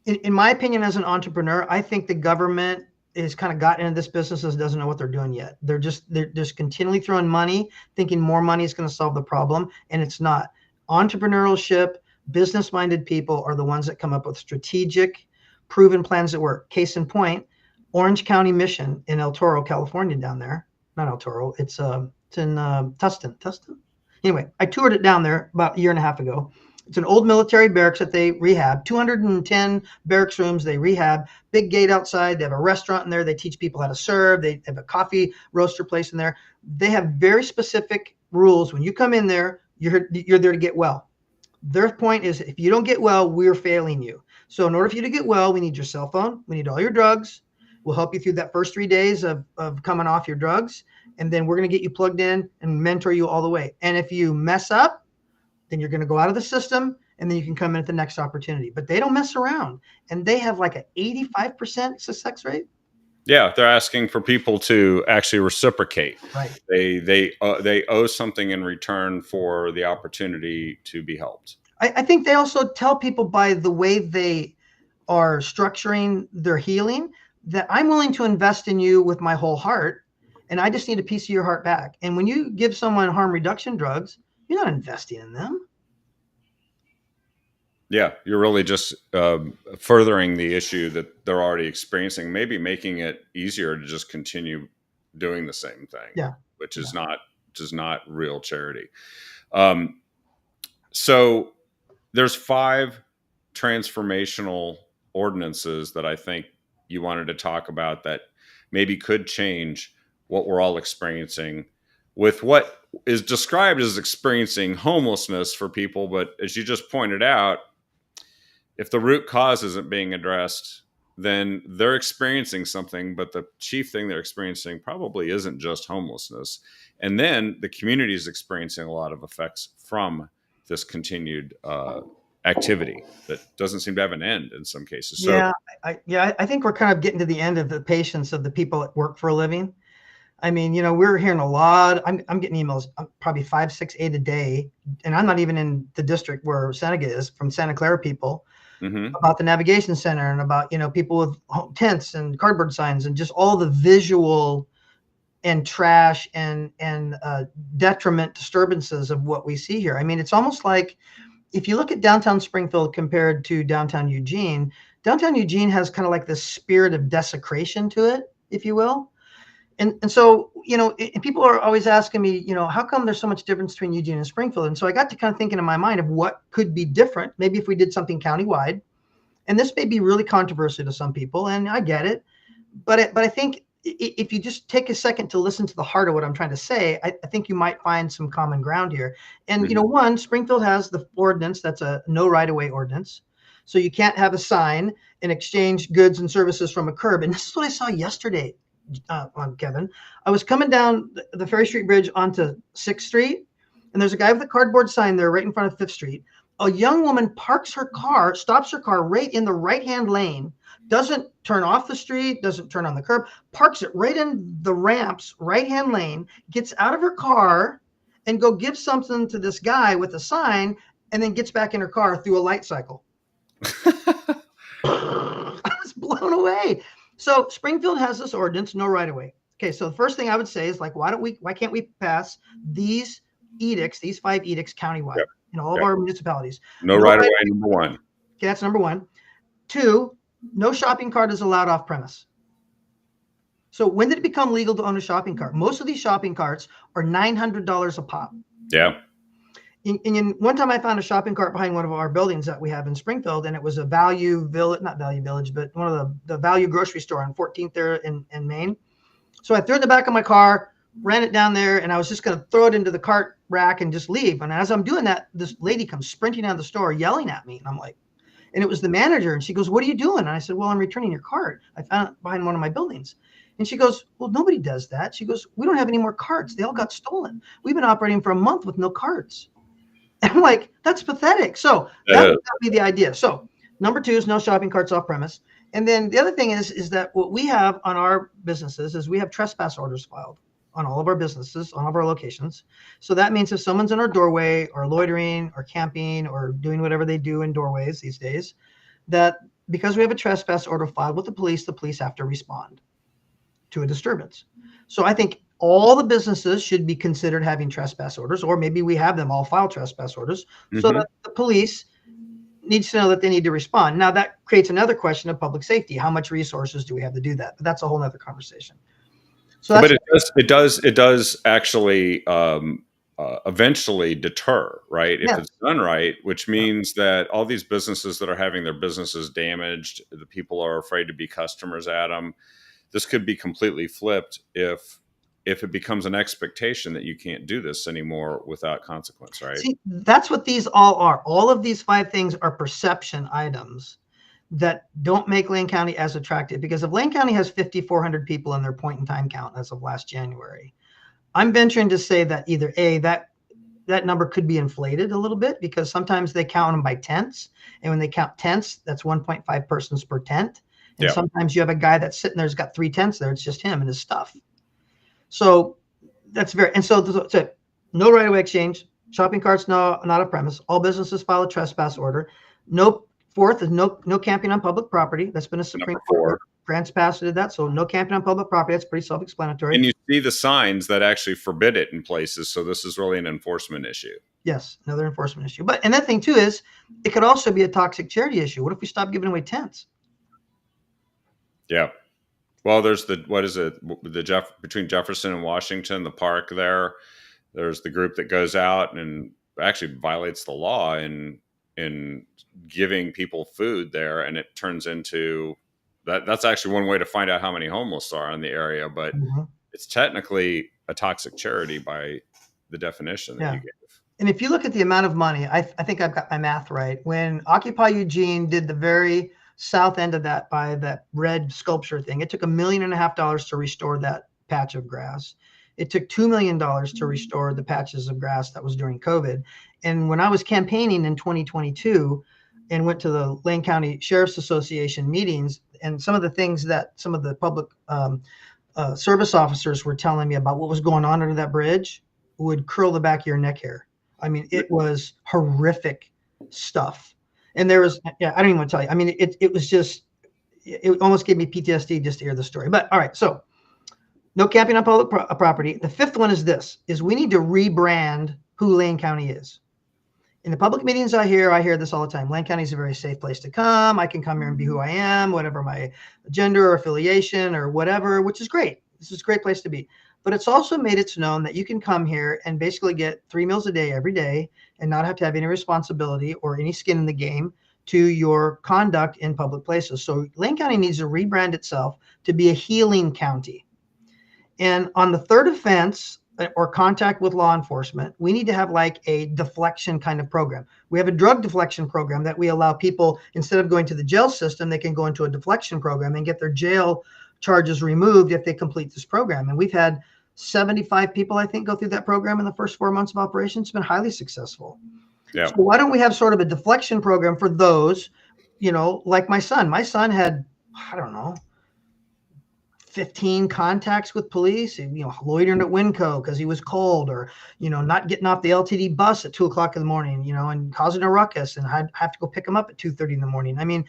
in my opinion, as an entrepreneur, I think the government is kind of gotten into this business and doesn't know what they're doing yet. They're just continually throwing money, thinking more money is going to solve the problem, and it's not. Entrepreneurship, business-minded people are the ones that come up with strategic, proven plans that work. Case in point, Orange County Mission in El Toro, California, down there. Not El Toro, it's in Tustin. Anyway, I toured it down there about a year and a half ago. It's an old military barracks that they rehab, 210 barracks rooms they rehab, big gate outside. They have a restaurant in there. They teach people how to serve. They have a coffee roaster place in there. They have very specific rules. When you come in there, you're there to get well. Their point is, if you don't get well, we're failing you. So in order for you to get well, we need your cell phone. We need all your drugs. We'll help you through that first 3 days of coming off your drugs. And then we're going to get you plugged in and mentor you all the way. And if you mess up, then you're going to go out of the system, and then you can come in at the next opportunity. But they don't mess around, and they have like an 85% success rate. Yeah, they're asking for people to actually reciprocate. Right. They owe something in return for the opportunity to be helped. I think they also tell people, by the way they are structuring their healing, that I'm willing to invest in you with my whole heart, and I just need a piece of your heart back. And when you give someone harm reduction drugs, you're not investing in them. Yeah, you're really just furthering the issue that they're already experiencing, maybe making it easier to just continue doing the same thing. Yeah, which is not real charity. So there's 5 transformational ordinances that I think you wanted to talk about that maybe could change what we're all experiencing with what is described as experiencing homelessness for people. But as you just pointed out, if the root cause isn't being addressed, then they're experiencing something, but the chief thing they're experiencing probably isn't just homelessness. And then the community is experiencing a lot of effects from this continued activity that doesn't seem to have an end in some cases. So, I think we're kind of getting to the end of the patience of the people that work for a living. I mean, we're hearing a lot. I'm getting emails, probably 5, 6, 8 a day, and I'm not even in the district where Seneca is, from Santa Clara people, about the navigation center, and about people with tents and cardboard signs, and just all the visual and trash and detriment disturbances of what we see here. I mean, it's almost like, if you look at downtown Springfield compared to downtown Eugene has kind of like this spirit of desecration to it, if you will. And so, and people are always asking me, how come there's so much difference between Eugene and Springfield? And so I got to kind of thinking in my mind of what could be different, maybe if we did something countywide. And this may be really controversial to some people, and I get it. But I think if you just take a second to listen to the heart of what I'm trying to say, I think you might find some common ground here. And, one, Springfield has the ordinance that's a no right-of-way ordinance. So you can't have a sign and exchange goods and services from a curb. And this is what I saw yesterday. Kevin, I was coming down the Ferry Street Bridge onto 6th Street, and there's a guy with a cardboard sign there right in front of 5th Street. A young woman parks her car, stops her car right in the right-hand lane, doesn't turn off the street, doesn't turn on the curb, parks it right in the ramp's right-hand lane, gets out of her car and go give something to this guy with a sign, and then gets back in her car through a light cycle. I was blown away. So Springfield has this ordinance, no right of way. Okay, so the first thing I would say is, like, why can't we pass these edicts, these 5 edicts countywide in all of our municipalities? No right of way, number 1. Okay, that's number 1. 2, no shopping cart is allowed off premise. So when did it become legal to own a shopping cart? Most of these shopping carts are $900 a pop. Yeah. one time I found a shopping cart behind one of our buildings that we have in Springfield, and it was a Value Village, not Value Village, but one of the Value grocery store on 14th there in Maine. So I threw it in the back of my car, ran it down there, and I was just going to throw it into the cart rack and just leave. And as I'm doing that, this lady comes sprinting out of the store yelling at me. And I'm like, and it was the manager. And she goes, "What are you doing?" And I said, "Well, I'm returning your cart. I found it behind one of my buildings." And she goes, "Well, nobody does that." She goes, "We don't have any more carts. They all got stolen. We've been operating for a month with no carts." And I'm like, that's pathetic. So that would be the idea. So number 2 is no shopping carts off premise. And then the other thing is that what we have on our businesses is we have trespass orders filed on all of our businesses, on all of our locations. So that means if someone's in our doorway or loitering or camping or doing whatever they do in doorways these days, that because we have a trespass order filed with the police have to respond to a disturbance. So I think all the businesses should be considered having trespass orders, or maybe we have them all file trespass orders, so that the police needs to know that they need to respond. Now that creates another question of public safety. How much resources do we have to do that? But that's a whole nother conversation. So but it does actually eventually deter, right? If it's done right, which means that all these businesses that are having their businesses damaged, the people are afraid to be customers at them. This could be completely flipped if it becomes an expectation that you can't do this anymore without consequence, right? See, that's what these all are. All of these 5 things are perception items that don't make Lane County as attractive, because if Lane County has 5,400 people in their point in time count as of last January, I'm venturing to say that either A, that number could be inflated a little bit, because sometimes they count them by tenths. And when they count tenths, that's 1.5 persons per tent. And sometimes you have a guy that's sitting there's got 3 tents there. It's just him and his stuff. So that's so no right-of-way exchange, shopping carts, not a premise. All businesses file a trespass order. Fourth is no camping on public property. That's been a Supreme Court. Grants passed did that. So no camping on public property. That's pretty self-explanatory. And you see the signs that actually forbid it in places. So this is really an enforcement issue. Yes, another enforcement issue. But and that thing too is it could also be a toxic charity issue. What if we stop giving away tents? Yeah. Well, there's between Jefferson and Washington, the park there. There's the group that goes out and actually violates the law in giving people food there, and it turns into that's actually one way to find out how many homeless are in the area, but it's technically a toxic charity by the definition that you gave. And if you look at the amount of money, I think I've got my math right. When Occupy Eugene did the very south end of that by that red sculpture thing, it took $1.5 million to restore that patch of grass. It took $2 million to restore the patches of grass that was during COVID. And when I was campaigning in 2022 and went to the Lane County Sheriff's Association meetings, and some of the things that some of the public service officers were telling me about what was going on under that bridge would curl the back of your neck hair. I mean, it was horrific stuff. And there was, I don't even want to tell you. I mean, it was just, it almost gave me PTSD just to hear the story. But all right, so no camping on public property. The 5th one is we need to rebrand who Lane County is. In the public meetings I hear this all the time. Lane County is a very safe place to come. I can come here and be who I am, whatever my gender or affiliation or whatever, which is great. This is a great place to be. But it's also made it known that you can come here and basically get 3 meals a day every day and not have to have any responsibility or any skin in the game to your conduct in public places. So Lane County needs to rebrand itself to be a healing county. And on the 3rd offense or contact with law enforcement, we need to have like a deflection kind of program. We have a drug deflection program that we allow people, instead of going to the jail system, they can go into a deflection program and get their jail charges removed if they complete this program. And we've had 75 people, I think, go through that program in the first 4 months of operation. It's been highly successful. Yeah. So why don't we have sort of a deflection program for those, like my son. My son had, I don't know, 15 contacts with police, loitering at Winco because he was cold, or, not getting off the LTD bus at 2:00 in the morning, and causing a ruckus, and I'd have to go pick him up at 2:30 in the morning. I mean,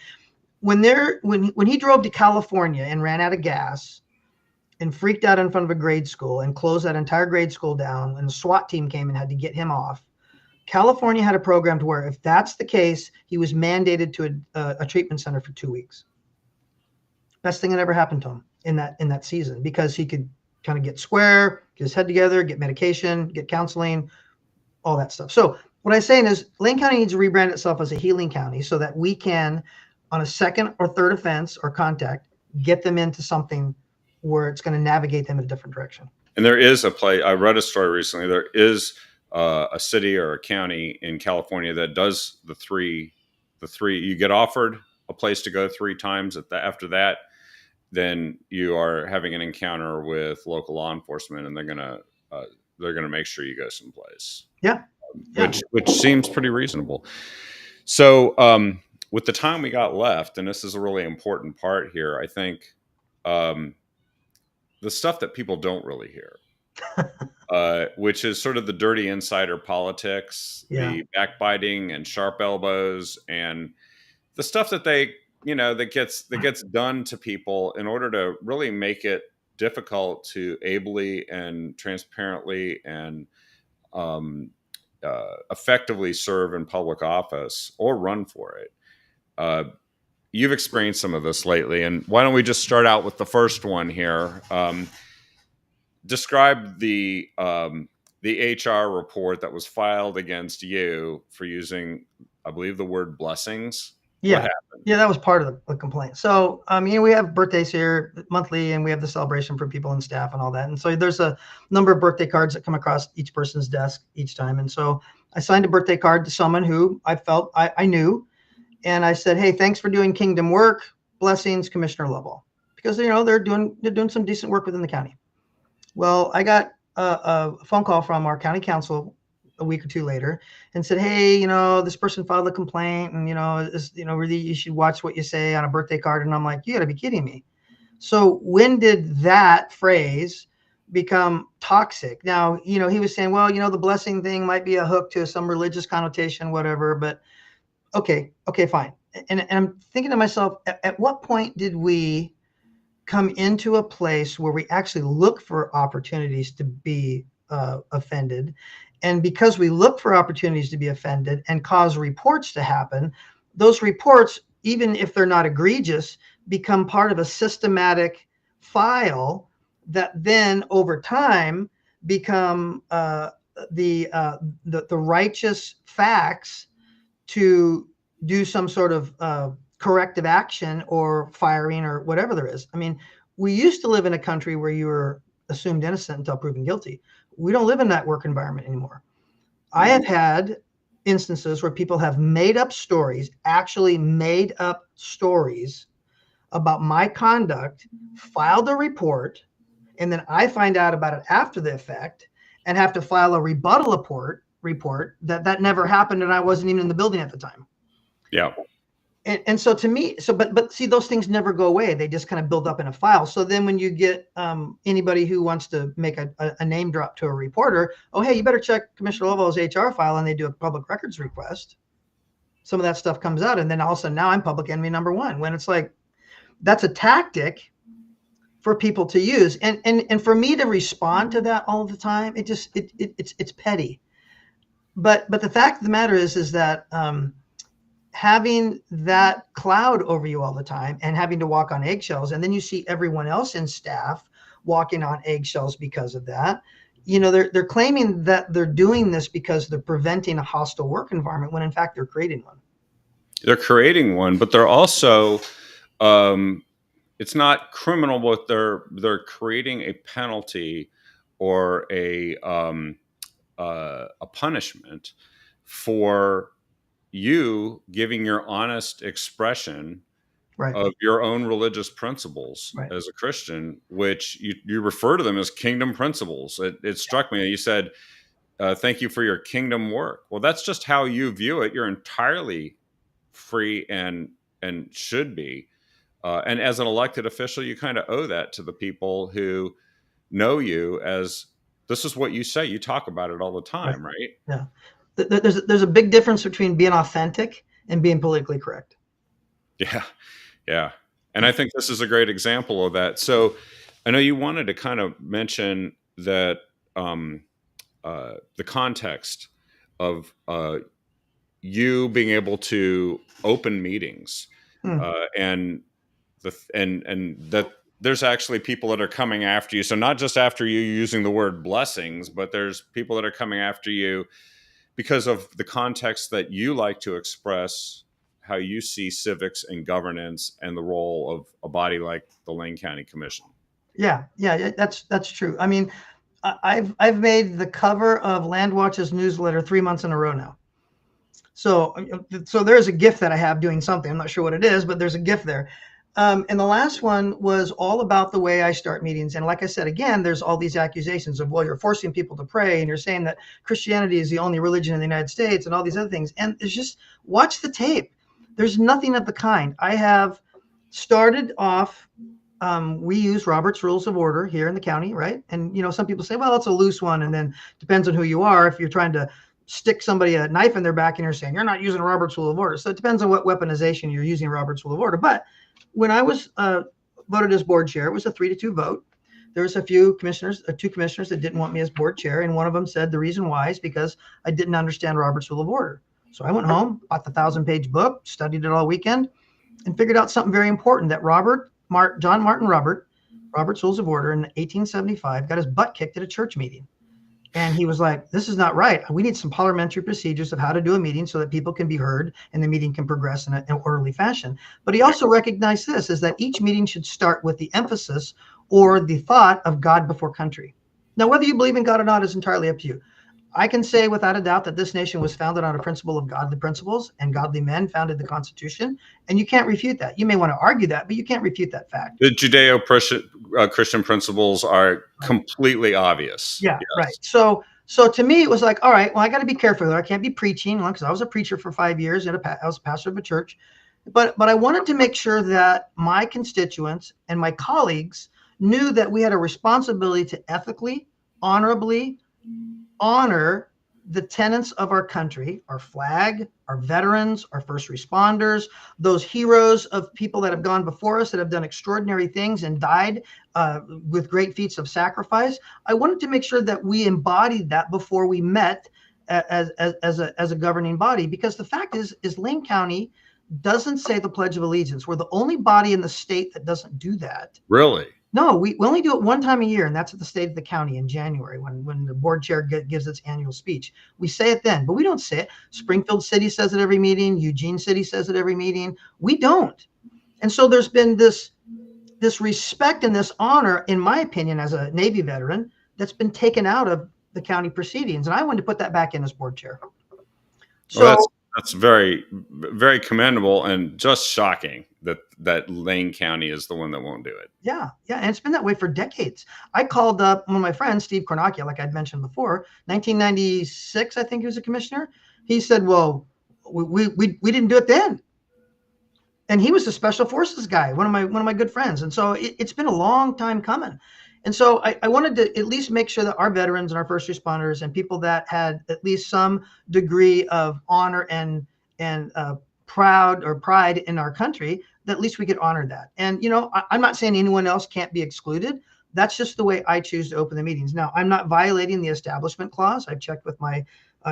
when he drove to California and ran out of gas and freaked out in front of a grade school and closed that entire grade school down, and the SWAT team came and had to get him off, California had a program to where if that's the case, he was mandated to a treatment center for 2 weeks. Best thing that ever happened to him in that season, because he could kind of get square, get his head together, get medication, get counseling, all that stuff. So what I'm saying is Lane County needs to rebrand itself as a healing county so that we can, on a second or third offense or contact, get them into something where it's going to navigate them in a different direction. And there is a place. I read a story recently. There is a city or a county in California that does the three. The three, you get offered a place to go three times. After that, then you are having an encounter with local law enforcement, and they're gonna make sure you go someplace, Yeah. Yeah. which seems pretty reasonable. So, with the time we got left, and this is a really important part here, I think um, the stuff that people don't really hear, which is sort of the dirty insider politics, Yeah. the backbiting and sharp elbows, and the stuff that that gets done to people in order to really make it difficult to ably and transparently and um, effectively serve in public office or run for it. Uh, you've experienced some of this lately, and why don't we just start out with the first one here? Describe the HR report that was filed against you for using, I believe, the word blessings. What Yeah. happened? Yeah, that was part of the complaint. So, we have birthdays here monthly, and we have the celebration for people and staff and all that. And so there's a number of birthday cards that come across each person's desk each time. And so I signed a birthday card to someone who I felt I knew, and I said, "Hey, thanks for doing kingdom work. Blessings, Commissioner Loveall," because they're doing some decent work within the county. Well, I got a phone call from our county council a week or two later and said, "Hey, this person filed a complaint, and really you should watch what you say on a birthday card." And I'm like, "You got to be kidding me!" So when did that phrase become toxic? Now, he was saying, "Well, the blessing thing might be a hook to some religious connotation, whatever." But okay, fine. And I'm thinking to myself, at what point did we come into a place where we actually look for opportunities to be offended? And because we look for opportunities to be offended and cause reports to happen, those reports, even if they're not egregious, become part of a systematic file that then over time become the righteous facts to do some sort of corrective action or firing or whatever there is. I mean, we used to live in a country where you were assumed innocent until proven guilty. We don't live in that work environment anymore. I have had instances where people have made up stories, actually made up stories about my conduct, filed a report, and then I find out about it after the effect and have to file a rebuttal report that never happened and I wasn't even in the building at the time. Yeah. And so to me, but see, those things never go away. They just kind of build up in a file. So then when you get anybody who wants to make a name drop to a reporter, "Oh, hey, you better check Commissioner Loveall's HR file," and they do a public records request, some of that stuff comes out. And then all of a sudden now I'm public enemy number one, when it's like, that's a tactic for people to use. And for me to respond to that all the time, it's petty. But the fact of the matter is that having that cloud over you all the time and having to walk on eggshells, and then you see everyone else in staff walking on eggshells because of that. They're claiming that they're doing this because they're preventing a hostile work environment, when in fact they're creating one. They're creating one, but they're also um, it's not criminal, but they're creating a penalty or a punishment for you giving your honest expression Right. of your own religious principles Right. as a Christian, which you refer to them as kingdom principles. It struck me. You said, "Thank you for your kingdom work." Well, that's just how you view it. You're entirely free and should be. And as an elected official, you kind of owe that to the people who know you as this is what you say. You talk about it all the Right. time, right? Yeah. There's a big difference between being authentic and being politically correct. Yeah. Yeah. And I think this is a great example of that. So I know you wanted to kind of mention that um, the context of you being able to open meetings Hmm. and and that there's actually people that are coming after you. So not just after you using the word blessings, but there's people that are coming after you because of the context that you like to express how you see civics and governance and the role of a body like the Lane County Commission. Yeah, that's true. I mean, I've made the cover of Landwatch's newsletter 3 months in a row now. So there's a gift that I have doing something. I'm not sure what it is, but there's a gift there. And the last one was all about the way I start meetings. And like I said, again, there's all these accusations of, well, you're forcing people to pray and you're saying that Christianity is the only religion in the United States and all these other things. And it's just watch the tape. There's nothing of the kind. I have started off. We use Robert's Rules of Order here in the county, right? And some people say, well, it's a loose one, and then depends on who you are. If you're trying to stick somebody a knife in their back and you're saying you're not using Robert's Rule of Order, so it depends on what weaponization you're using Robert's Rule of Order. But when I was voted as board chair, it was a 3-2 vote. There was a few commissioners, two commissioners that didn't want me as board chair, and one of them said the reason why is because I didn't understand Robert's Rule of Order. So I went home, bought the 1,000-page book, studied it all weekend, and figured out something very important, that John Martin Robert's Rules of Order in 1875 got his butt kicked at a church meeting. And he was like, this is not right. We need some parliamentary procedures of how to do a meeting so that people can be heard and the meeting can progress in an orderly fashion. But he also recognized this, is that each meeting should start with the emphasis or the thought of God before country. Now, whether you believe in God or not is entirely up to you. I can say without a doubt that this nation was founded on a principle of godly principles, and godly men founded the Constitution. And you can't refute that. You may want to argue that, but you can't refute that fact. The Judeo-Christian principles are completely obvious. Yeah, Yes. right. So to me, it was like, all right, well, I got to be careful. I can't be preaching, because I was a preacher for 5 years. I was a pastor of a church. But I wanted to make sure that my constituents and my colleagues knew that we had a responsibility to ethically, honorably honor the tenets of our country, our flag, our veterans, our first responders, those heroes of people that have gone before us that have done extraordinary things and died with great feats of sacrifice. I wanted to make sure that we embodied that before we met as a governing body, because the fact is Lane County doesn't say the Pledge of Allegiance. We're the only body in the state that doesn't do that. Really? No, we only do it one time a year, and that's at the State of the County in January when the board chair gives its annual speech. We say it then, but we don't say it. Springfield City says it every meeting. Eugene City says it every meeting. We don't. And so there's been this respect and this honor, in my opinion, as a Navy veteran, that's been taken out of the county proceedings. And I wanted to put that back in as board chair. So well, that's very, very commendable, and just shocking that Lane County is the one that won't do it. Yeah. And it's been that way for decades. I called up one of my friends, Steve Cornacchia, like I'd mentioned before, 1996, I think he was a commissioner. He said, well, we didn't do it then. And he was a special forces guy, one of my good friends. And so it's been a long time coming. And so I wanted to at least make sure that our veterans and our first responders and people that had at least some degree of honor and pride in our country, that at least we could honor that. And, I'm not saying anyone else can't be excluded. That's just the way I choose to open the meetings. Now, I'm not violating the Establishment Clause. I've checked with my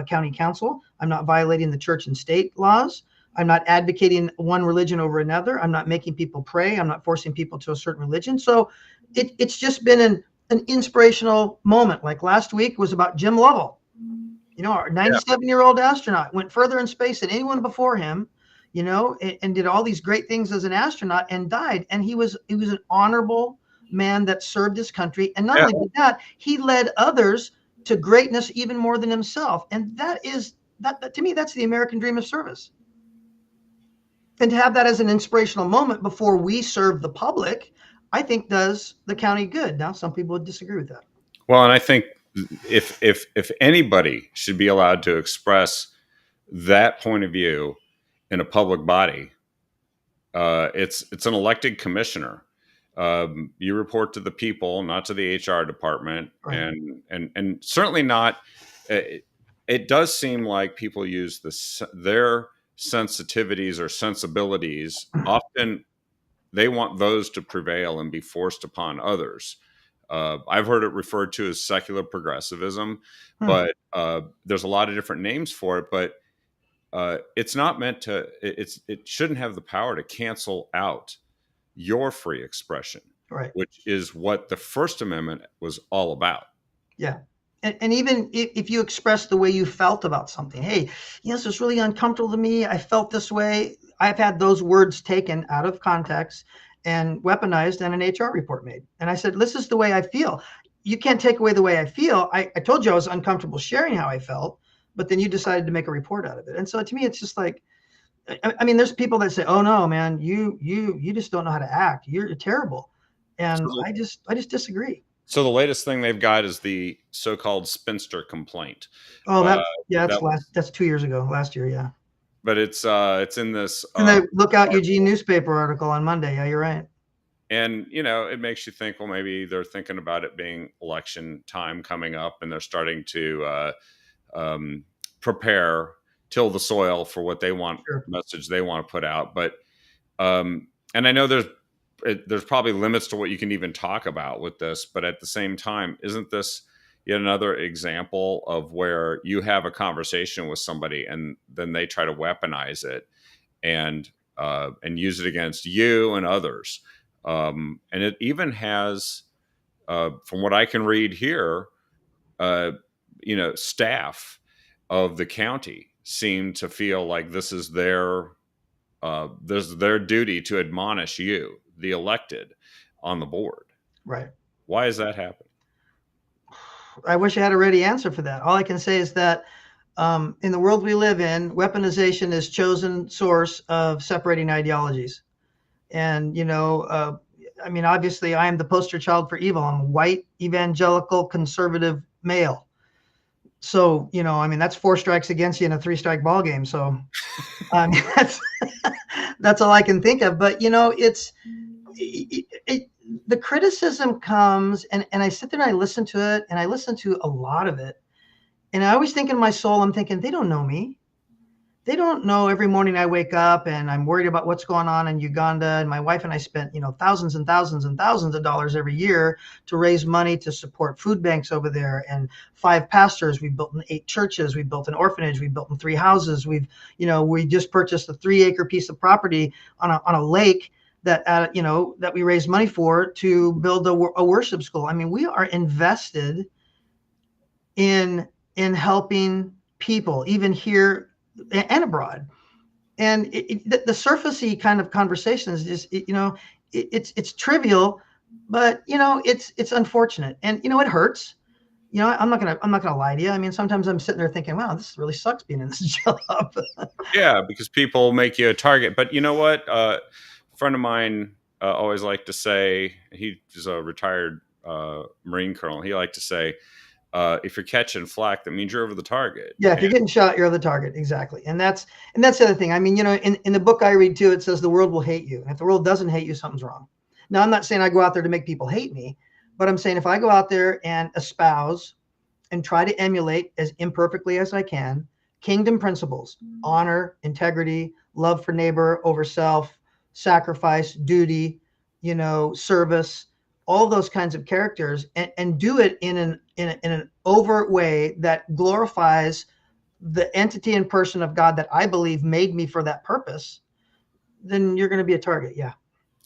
county council. I'm not violating the church and state laws. I'm not advocating one religion over another. I'm not making people pray. I'm not forcing people to a certain religion. So it's just been an inspirational moment. Like last week was about Jim Loveall. Our 97-year-old astronaut went further in space than anyone before him, and did all these great things as an astronaut and died. And he was an honorable man that served his country. And not only did that, he led others to greatness even more than himself. And that to me, that's the American dream of service. And to have that as an inspirational moment before we serve the public, I think does the county good. Now, some people would disagree with that. Well, and I think if anybody should be allowed to express that point of view in a public body, it's an elected commissioner. You report to the people, not to the HR department, right. and certainly not. It does seem like people use their sensitivities or sensibilities. Often they want those to prevail and be forced upon others. I've heard it referred to as secular progressivism, but there's a lot of different names for it. But it's not meant to. It shouldn't have the power to cancel out your free expression, right? Which is what the First Amendment was all about. Yeah, and even if you express the way you felt about something, hey, this is really uncomfortable to me. I felt this way. I've had those words taken out of context and weaponized and an HR report made. And I said, this is the way I feel. You can't take away the way I feel. I told you I was uncomfortable sharing how I felt, but then you decided to make a report out of it. And so to me, it's just like, I mean, there's people that say, "Oh no, man, you just don't know how to act. You're terrible," So and the, I just disagree. so the latest thing they've got is the so-called spinster complaint. Oh, Uh, yeah, that, that's 2 years ago, last year, yeah. but it's in this And the Lookout Eugene article. newspaper article on Monday. Yeah, you're right. And it makes you think, well, maybe they're thinking about it being election time coming up, and they're starting to um, prepare, till the soil for what they want, Sure. message they want to put out. But and I know there's probably limits to what you can even talk about with this, but at the same time, isn't this yet another example of where you have a conversation with somebody and then they try to weaponize it and use it against you and others? And it even has, from what I can read here, uh, staff of the county seem to feel like this is their duty to admonish you, the elected, on the board. Right. Why is that happening? I wish I had a ready answer for that. All I can say is that in the world we live in, weaponization is chosen source of separating ideologies. And I mean, obviously, I am the poster child for evil. I'm a white, evangelical, conservative male. So I mean, that's four strikes against you in a three-strike ball game. So that's that's all I can think of. But the criticism comes, and I sit there and I listen to it, and I listen to a lot of it, and I always think in my soul, I'm thinking, they don't know me. They don't know every morning I wake up and I'm worried about what's going on in Uganda. And my wife and I spent, thousands and thousands and thousands of dollars every year to raise money to support food banks over there. And 5 pastors, we built in 8 churches, we built an orphanage, we built in 3 houses. We just purchased a 3-acre piece of property on a lake that, that we raised money for to build a worship school. I mean, we are invested in helping people, even here and abroad. And the surfacey kind of conversation is just, it's trivial, but it's unfortunate, and it hurts. I'm not gonna lie to you. I mean, sometimes I'm sitting there thinking, wow, this really sucks being in this job. Yeah, because people make you a target. But you know what? A friend of mine always liked to say, he's a retired Marine colonel. He liked to say, if you're catching flack, that means you're over the target. Yeah, if you're getting shot, you're the target. Exactly. And that's the other thing. I mean, in the book I read too, it says the world will hate you. And if the world doesn't hate you, something's wrong. Now, I'm not saying I go out there to make people hate me, but I'm saying if I go out there and espouse and try to emulate as imperfectly as I can kingdom principles, honor, integrity, love for neighbor over self, sacrifice, duty, service, all those kinds of characters, and do it in an overt way that glorifies the entity and person of God that I believe made me for that purpose, then you're going to be a target. Yeah.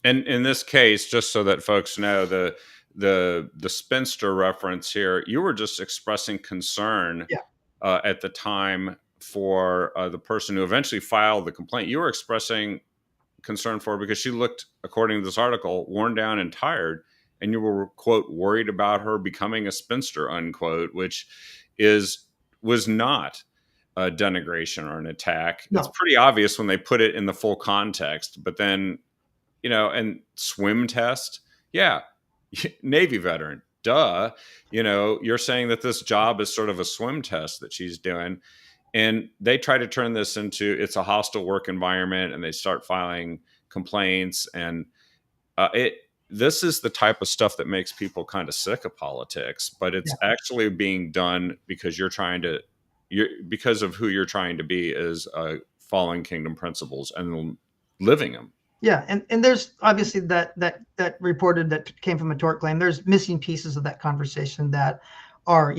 And in this case, just so that folks know, the spinster reference here, you were just expressing concern Yeah. at the time for the person who eventually filed the complaint. You were expressing concern for her because she looked, according to this article, worn down and tired, and you were, quote, worried about her becoming a spinster, unquote, which was not a denigration or an attack. No. It's pretty obvious when they put it in the full context, but then and swim test, yeah, Navy veteran, duh. You're saying that this job is sort of a swim test that she's doing, and they try to turn this into it's a hostile work environment, and they start filing complaints, and this is the type of stuff that makes people kind of sick of politics, but it's actually being done because because of who you're trying to be is following kingdom principles and living them. Yeah, and there's obviously that reported that came from a tort claim. There's missing pieces of that conversation that are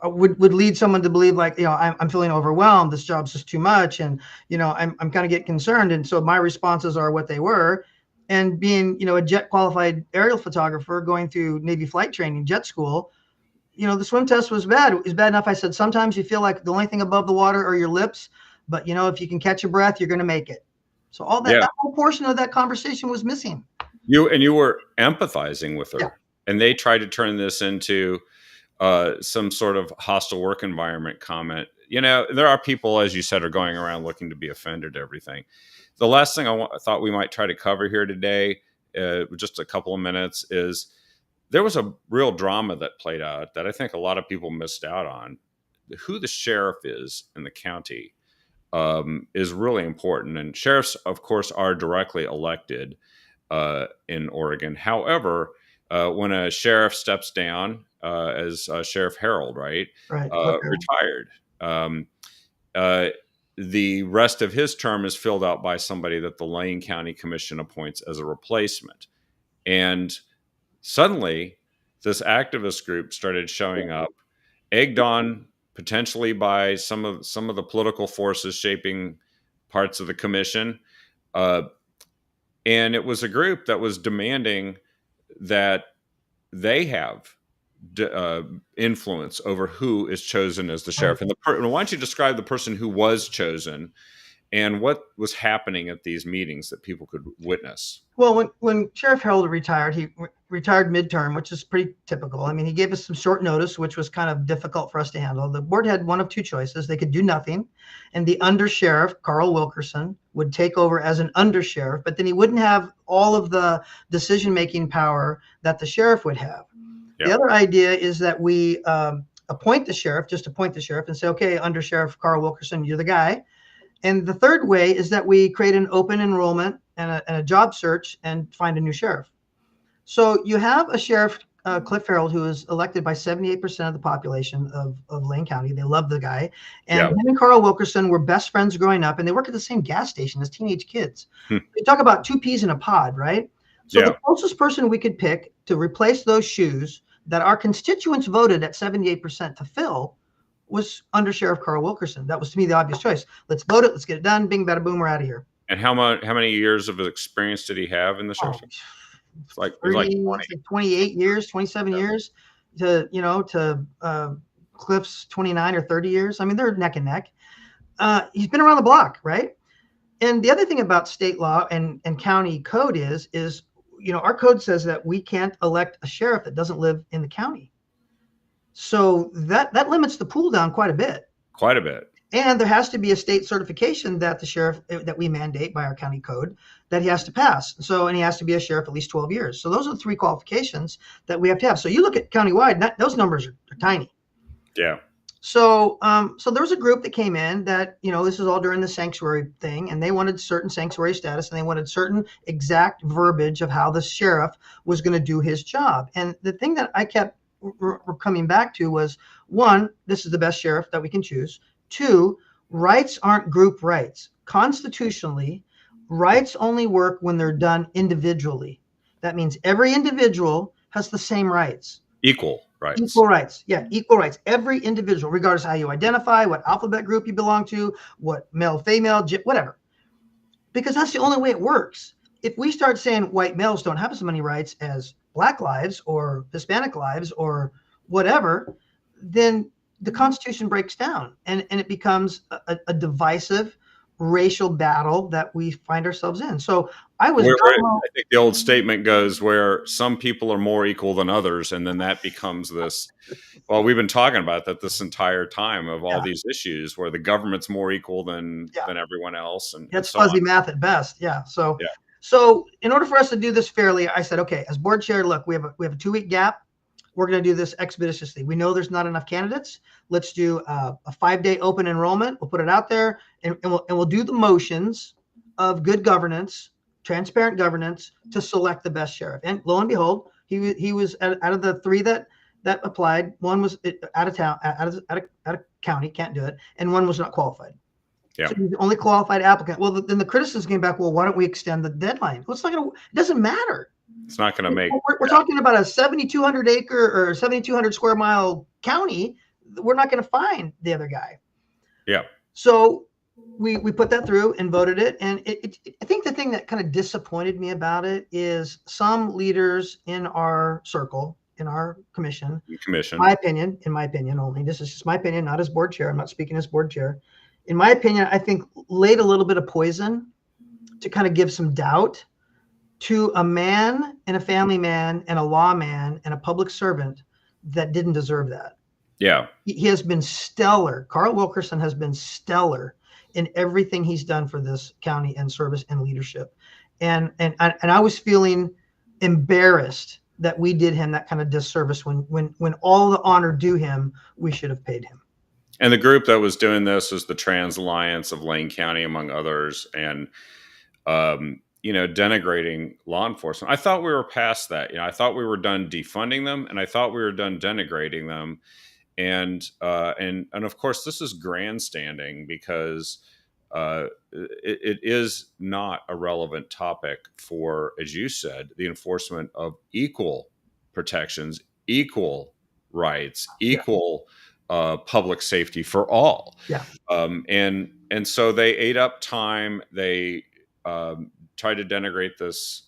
would lead someone to believe, like, I'm feeling overwhelmed. This job's just too much, and I'm kind of getting concerned. And so my responses are what they were. And being a jet qualified aerial photographer going through Navy flight training, jet school, the swim test was bad. It was bad enough. I said, sometimes you feel like the only thing above the water are your lips, but if you can catch your breath, you're going to make it. So all that, Yeah. that whole portion of that conversation was missing. You were empathizing with Yeah. her, and they tried to turn this into some sort of hostile work environment comment. There are people, as you said, are going around looking to be offended at everything. The last thing I thought we might try to cover here today, just a couple of minutes, is there was a real drama that played out that I think a lot of people missed out on. Who the sheriff is in the county is really important. And sheriffs, of course, are directly elected in Oregon. However, when a sheriff steps down, as Sheriff Harold, right, Right. retired, um, uh, the rest of his term is filled out by somebody that the Lane County Commission appoints as a replacement. And suddenly, this activist group started showing up, egged on potentially by some of the political forces shaping parts of the commission. Uh, and it was a group that was demanding that they have influence over who is chosen as the Right. sheriff. And why don't you describe the person who was chosen and what was happening at these meetings that people could witness? Well, when Sheriff Harold retired, he retired midterm, which is pretty typical. I mean, he gave us some short notice, which was kind of difficult for us to handle. The board had one of two choices. They could do nothing, and the under sheriff, Carl Wilkerson, would take over as an under sheriff, but then he wouldn't have all of the decision-making power that the sheriff would have. Yeah. The other idea is that we appoint the sheriff, just appoint the sheriff and say, okay, under Sheriff Carl Wilkerson, you're the guy. And the third way is that we create an open enrollment and a job search and find a new sheriff. So you have a sheriff, Cliff Harold, who is elected by 78% of the population of Lane County. They love the guy. And him and Carl Wilkerson were best friends growing up, and they work at the same gas station as teenage kids. They talk about two peas in a pod, right? So the closest person we could pick to replace those shoes that our constituents voted at 78% to fill was under Sheriff Carl Wilkerson. That was, to me, the obvious choice. Let's vote it. Let's get it done. Bing, bada, boom. We're out of here. And how many years of experience did he have in the sheriff's? It's like 20. 28 years, 27 years to Cliff's 29 or 30 years. I mean, they're neck and neck. He's been around the block, right? And the other thing about state law and county code is our code says that we can't elect a sheriff that doesn't live in the county. So that limits the pool down quite a bit. Quite a bit. And there has to be a state certification that the sheriff, that we mandate by our county code, that he has to pass. So, and he has to be a sheriff at least 12 years. So those are the three qualifications that we have to have. So you look at countywide, those numbers are tiny. Yeah. So, so there was a group that came in that, this is all during the sanctuary thing, and they wanted certain sanctuary status, and they wanted certain exact verbiage of how the sheriff was going to do his job. And the thing that I kept coming back to was, one, this is the best sheriff that we can choose. Two, rights aren't group rights. Constitutionally, rights only work when they're done individually. That means every individual has the same rights. Equal rights. Equal rights. Yeah, equal rights. Every individual, regardless of how you identify, what alphabet group you belong to, what male, female, whatever. Because that's the only way it works. If we start saying white males don't have as many rights as Black lives or Hispanic lives or whatever, then the Constitution breaks down and it becomes a divisive racial battle that we find ourselves in. So I think the old statement goes where some people are more equal than others, and then that becomes this. Well, we've been talking about that this entire time of all these issues where the government's more equal than everyone else, and that's fuzzy math at best. Yeah. So in order for us to do this fairly, I said, okay, as board chair, look, we have a 2-week gap. We're going to do this expeditiously. We know there's not enough candidates. Let's do a 5-day open enrollment. We'll put it out there, and we'll do the motions of good governance, transparent governance, to select the best sheriff. And lo and behold, he was out of the 3 that applied. One was out of town, out of county, can't do it, and one was not qualified. Yeah. So he's the only qualified applicant. Well, then the criticism came back. Well, why don't we extend the deadline? Well, it doesn't matter. It's not going to make. We're talking about a 7,200 acre or 7,200 square mile county. We're not going to find the other guy. Yeah. So we put that through and voted it. And I think the thing that kind of disappointed me about it is some leaders in our circle in our commission, Commission. in my opinion only, this is just my opinion, not as board chair. I'm not speaking as board chair. In my opinion, I think laid a little bit of poison to kind of give some doubt to a man and a family man and a lawman and a public servant that didn't deserve that. Yeah. He has been stellar. Carl Wilkerson has been stellar in everything he's done for this county and service and leadership. And I was feeling embarrassed that we did him that kind of disservice when all the honor due him, we should have paid him. And the group that was doing this was the Trans Alliance of Lane County, among others, and denigrating law enforcement. I thought we were past that. I thought we were done defunding them, and I thought we were done denigrating them. And of course, this is grandstanding because it is not a relevant topic for, as you said, the enforcement of equal protections, equal rights, equal public safety for all. Yeah. And so they ate up time. They tried to denigrate this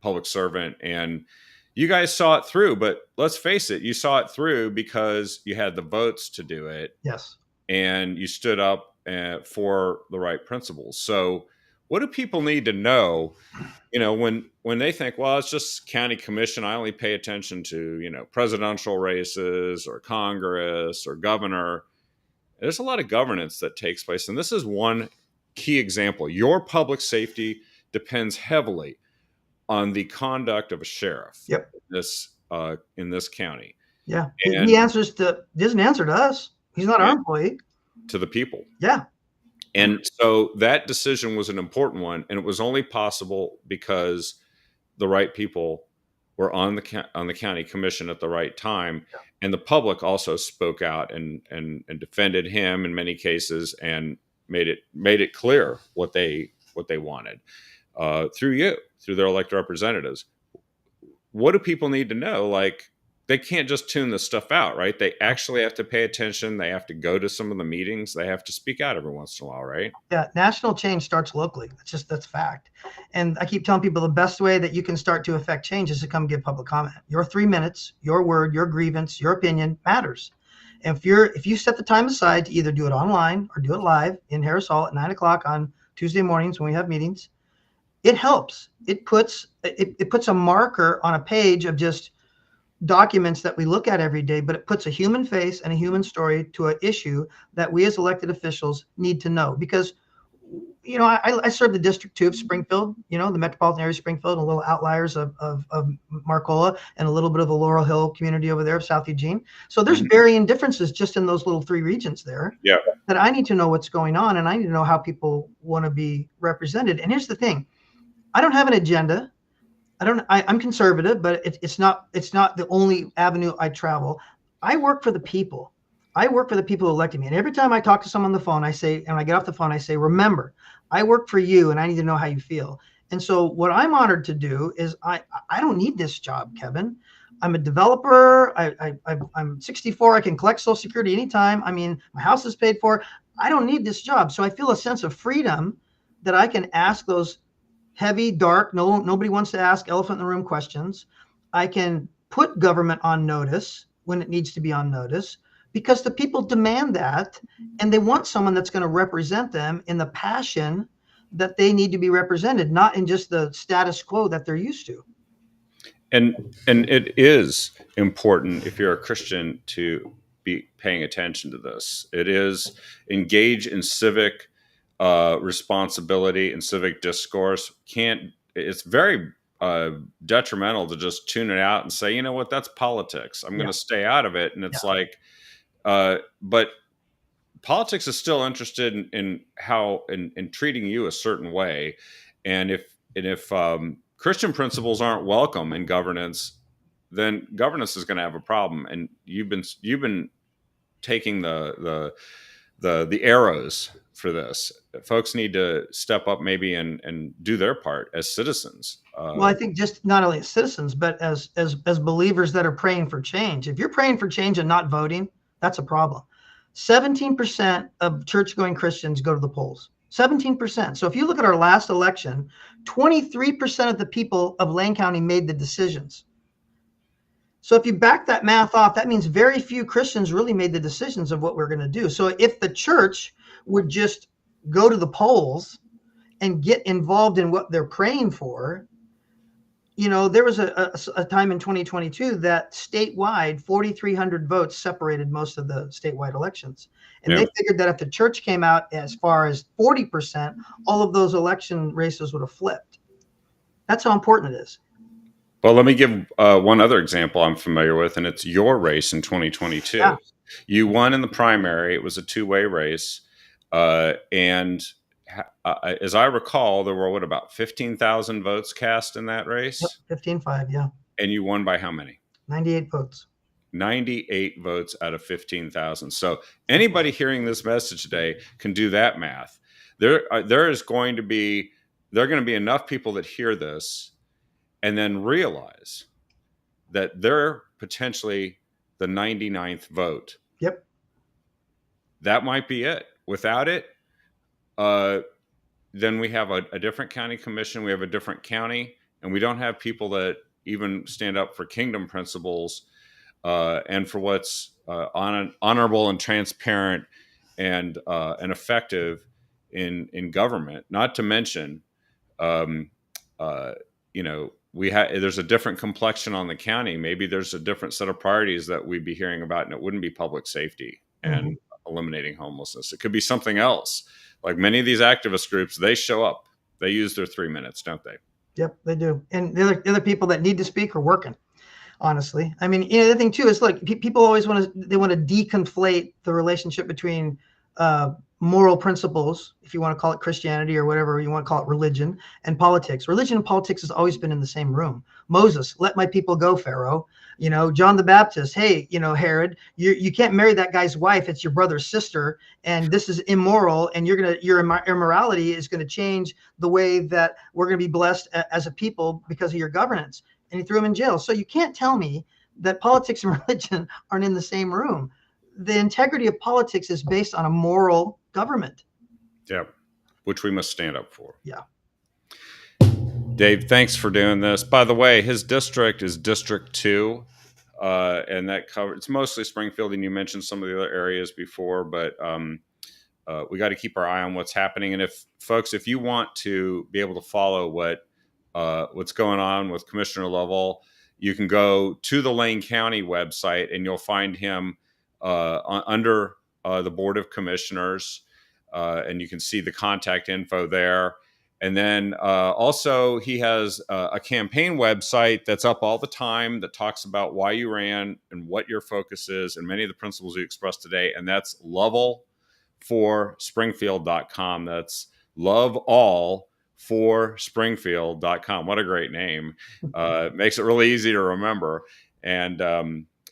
public servant, and you guys saw it through. But let's face it, you saw it through because you had the votes to do it. Yes. And you stood up for the right principles. So what do people need to know, when they think, well, it's just county commission, I only pay attention to, presidential races or Congress or governor. There's a lot of governance that takes place. And this is one key example. Your public safety depends heavily on the conduct of a sheriff. Yep. In this county. Yeah. And he doesn't answer to us. He's not our employee. To the people. Yeah. And so that decision was an important one, and it was only possible because the right people were on the county commission at the right time, and the public also spoke out and defended him in many cases and made it clear what they wanted through their elected representatives. What do people need to know? Like, they can't just tune this stuff out, right? They actually have to pay attention. They have to go to some of the meetings. They have to speak out every once in a while, right? Yeah, national change starts locally. That's fact. And I keep telling people the best way that you can start to affect change is to come give public comment. Your 3 minutes, your word, your grievance, your opinion matters. And if you set the time aside to either do it online or do it live in Harris Hall at 9:00 on Tuesday mornings when we have meetings, it helps. It puts a marker on a page of just documents that we look at every day, but it puts a human face and a human story to an issue that we as elected officials need to know. Because, I serve the District 2 of Springfield, the metropolitan area of Springfield, and a little outliers of Marcola, and a little bit of the Laurel Hill community over there of South Eugene. So there's varying differences just in those little 3 regions there. Yeah. That I need to know what's going on, and I need to know how people want to be represented. And here's the thing. I don't have an agenda. I'm conservative, but it's not the only avenue I travel. I work for the people. I work for the people who elected me. And every time I talk to someone on the phone, I say, and I get off the phone, I say, remember, I work for you and I need to know how you feel. And so what I'm honored to do is I don't need this job, Kevin. I'm a developer. I'm 64. I can collect Social Security anytime. I mean, my house is paid for. I don't need this job. So I feel a sense of freedom that I can ask those heavy, dark, nobody wants to ask elephant in the room questions. I can put government on notice when it needs to be on notice because the people demand that, and they want someone that's going to represent them in the passion that they need to be represented, not in just the status quo that they're used to. And it is important, if you're a Christian, to be paying attention to this. It is engage in civic responsibility and civic discourse. It's very detrimental to just tune it out and say, you know what, that's politics. I'm going to stay out of it. And it's but politics is still interested in how in treating you a certain way. And if Christian principles aren't welcome in governance, then governance is going to have a problem. And you've been taking the arrows for this. Folks need to step up maybe and do their part as citizens. Well, I think just not only as citizens, but as believers that are praying for change. If you're praying for change and not voting, that's a problem. 17% of church-going Christians go to the polls. 17%. So if you look at our last election, 23% of the people of Lane County made the decisions. So if you back that math off, that means very few Christians really made the decisions of what we're going to do. So if the church would just go to the polls and get involved in what they're praying for, there was a time in 2022 that statewide 4,300 votes separated most of the statewide elections. And Yeah. they figured that if the church came out as far as 40%, all of those election races would have flipped. That's how important it is. Well, let me give one other example I'm familiar with, and it's your race in 2022. Yeah. You won in the primary. It was a two-way race. And as I recall, there were, about 15,000 votes cast in that race? Yep, 15-5, yeah. And you won by how many? 98 votes. 98 votes out of 15,000. So anybody hearing this message today can do that math. There are going to be enough people that hear this and then realize that they're potentially the 99th vote. Yep. That might be it. Without it, then we have a different county commission. We have a different county, and we don't have people that even stand up for kingdom principles and for what's honorable and transparent and effective in government. Not to mention, there's a different complexion on the county. Maybe there's a different set of priorities that we'd be hearing about, and it wouldn't be public safety and eliminating homelessness. It could be something else. Like many of these activist groups, they show up. They use their 3 minutes, don't they? Yep, they do. And the other people that need to speak are working, honestly. I mean, the other thing too is, look, people always want to deconflate the relationship between moral principles, if you want to call it Christianity or whatever you want to call it, religion and politics. Religion and politics has always been in the same room. Moses, let my people go, Pharaoh. John the Baptist, hey, Herod, you can't marry that guy's wife. It's your brother's sister, and this is immoral. And your immorality is going to change the way that we're going to be blessed as a people because of your governance. And he threw him in jail. So you can't tell me that politics and religion aren't in the same room. The integrity of politics is based on a moral government. Yeah, which we must stand up for. Yeah. Dave, thanks for doing this. By the way, his district is District 2, and that covers, it's mostly Springfield, and you mentioned some of the other areas before, but we got to keep our eye on what's happening. And if you want to be able to follow what's going on with Commissioner Loveall, you can go to the Lane County website, and you'll find him under the Board of Commissioners, and you can see the contact info there. And then also he has a campaign website that's up all the time that talks about why you ran and what your focus is and many of the principles you expressed today. And that's loveallforspringfield.com. That's loveallforspringfield.com. What a great name. Makes it really easy to remember.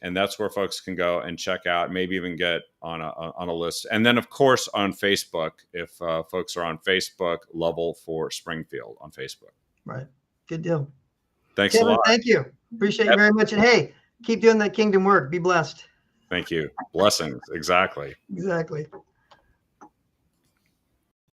And that's where folks can go and check out, maybe even get on a list. And then, of course, on Facebook, if folks are on Facebook, Loveall for Springfield on Facebook. Right. Good deal. Thanks a lot. Thank you. Appreciate you very much. And hey, keep doing that kingdom work. Be blessed. Thank you. Blessings. Exactly. Exactly.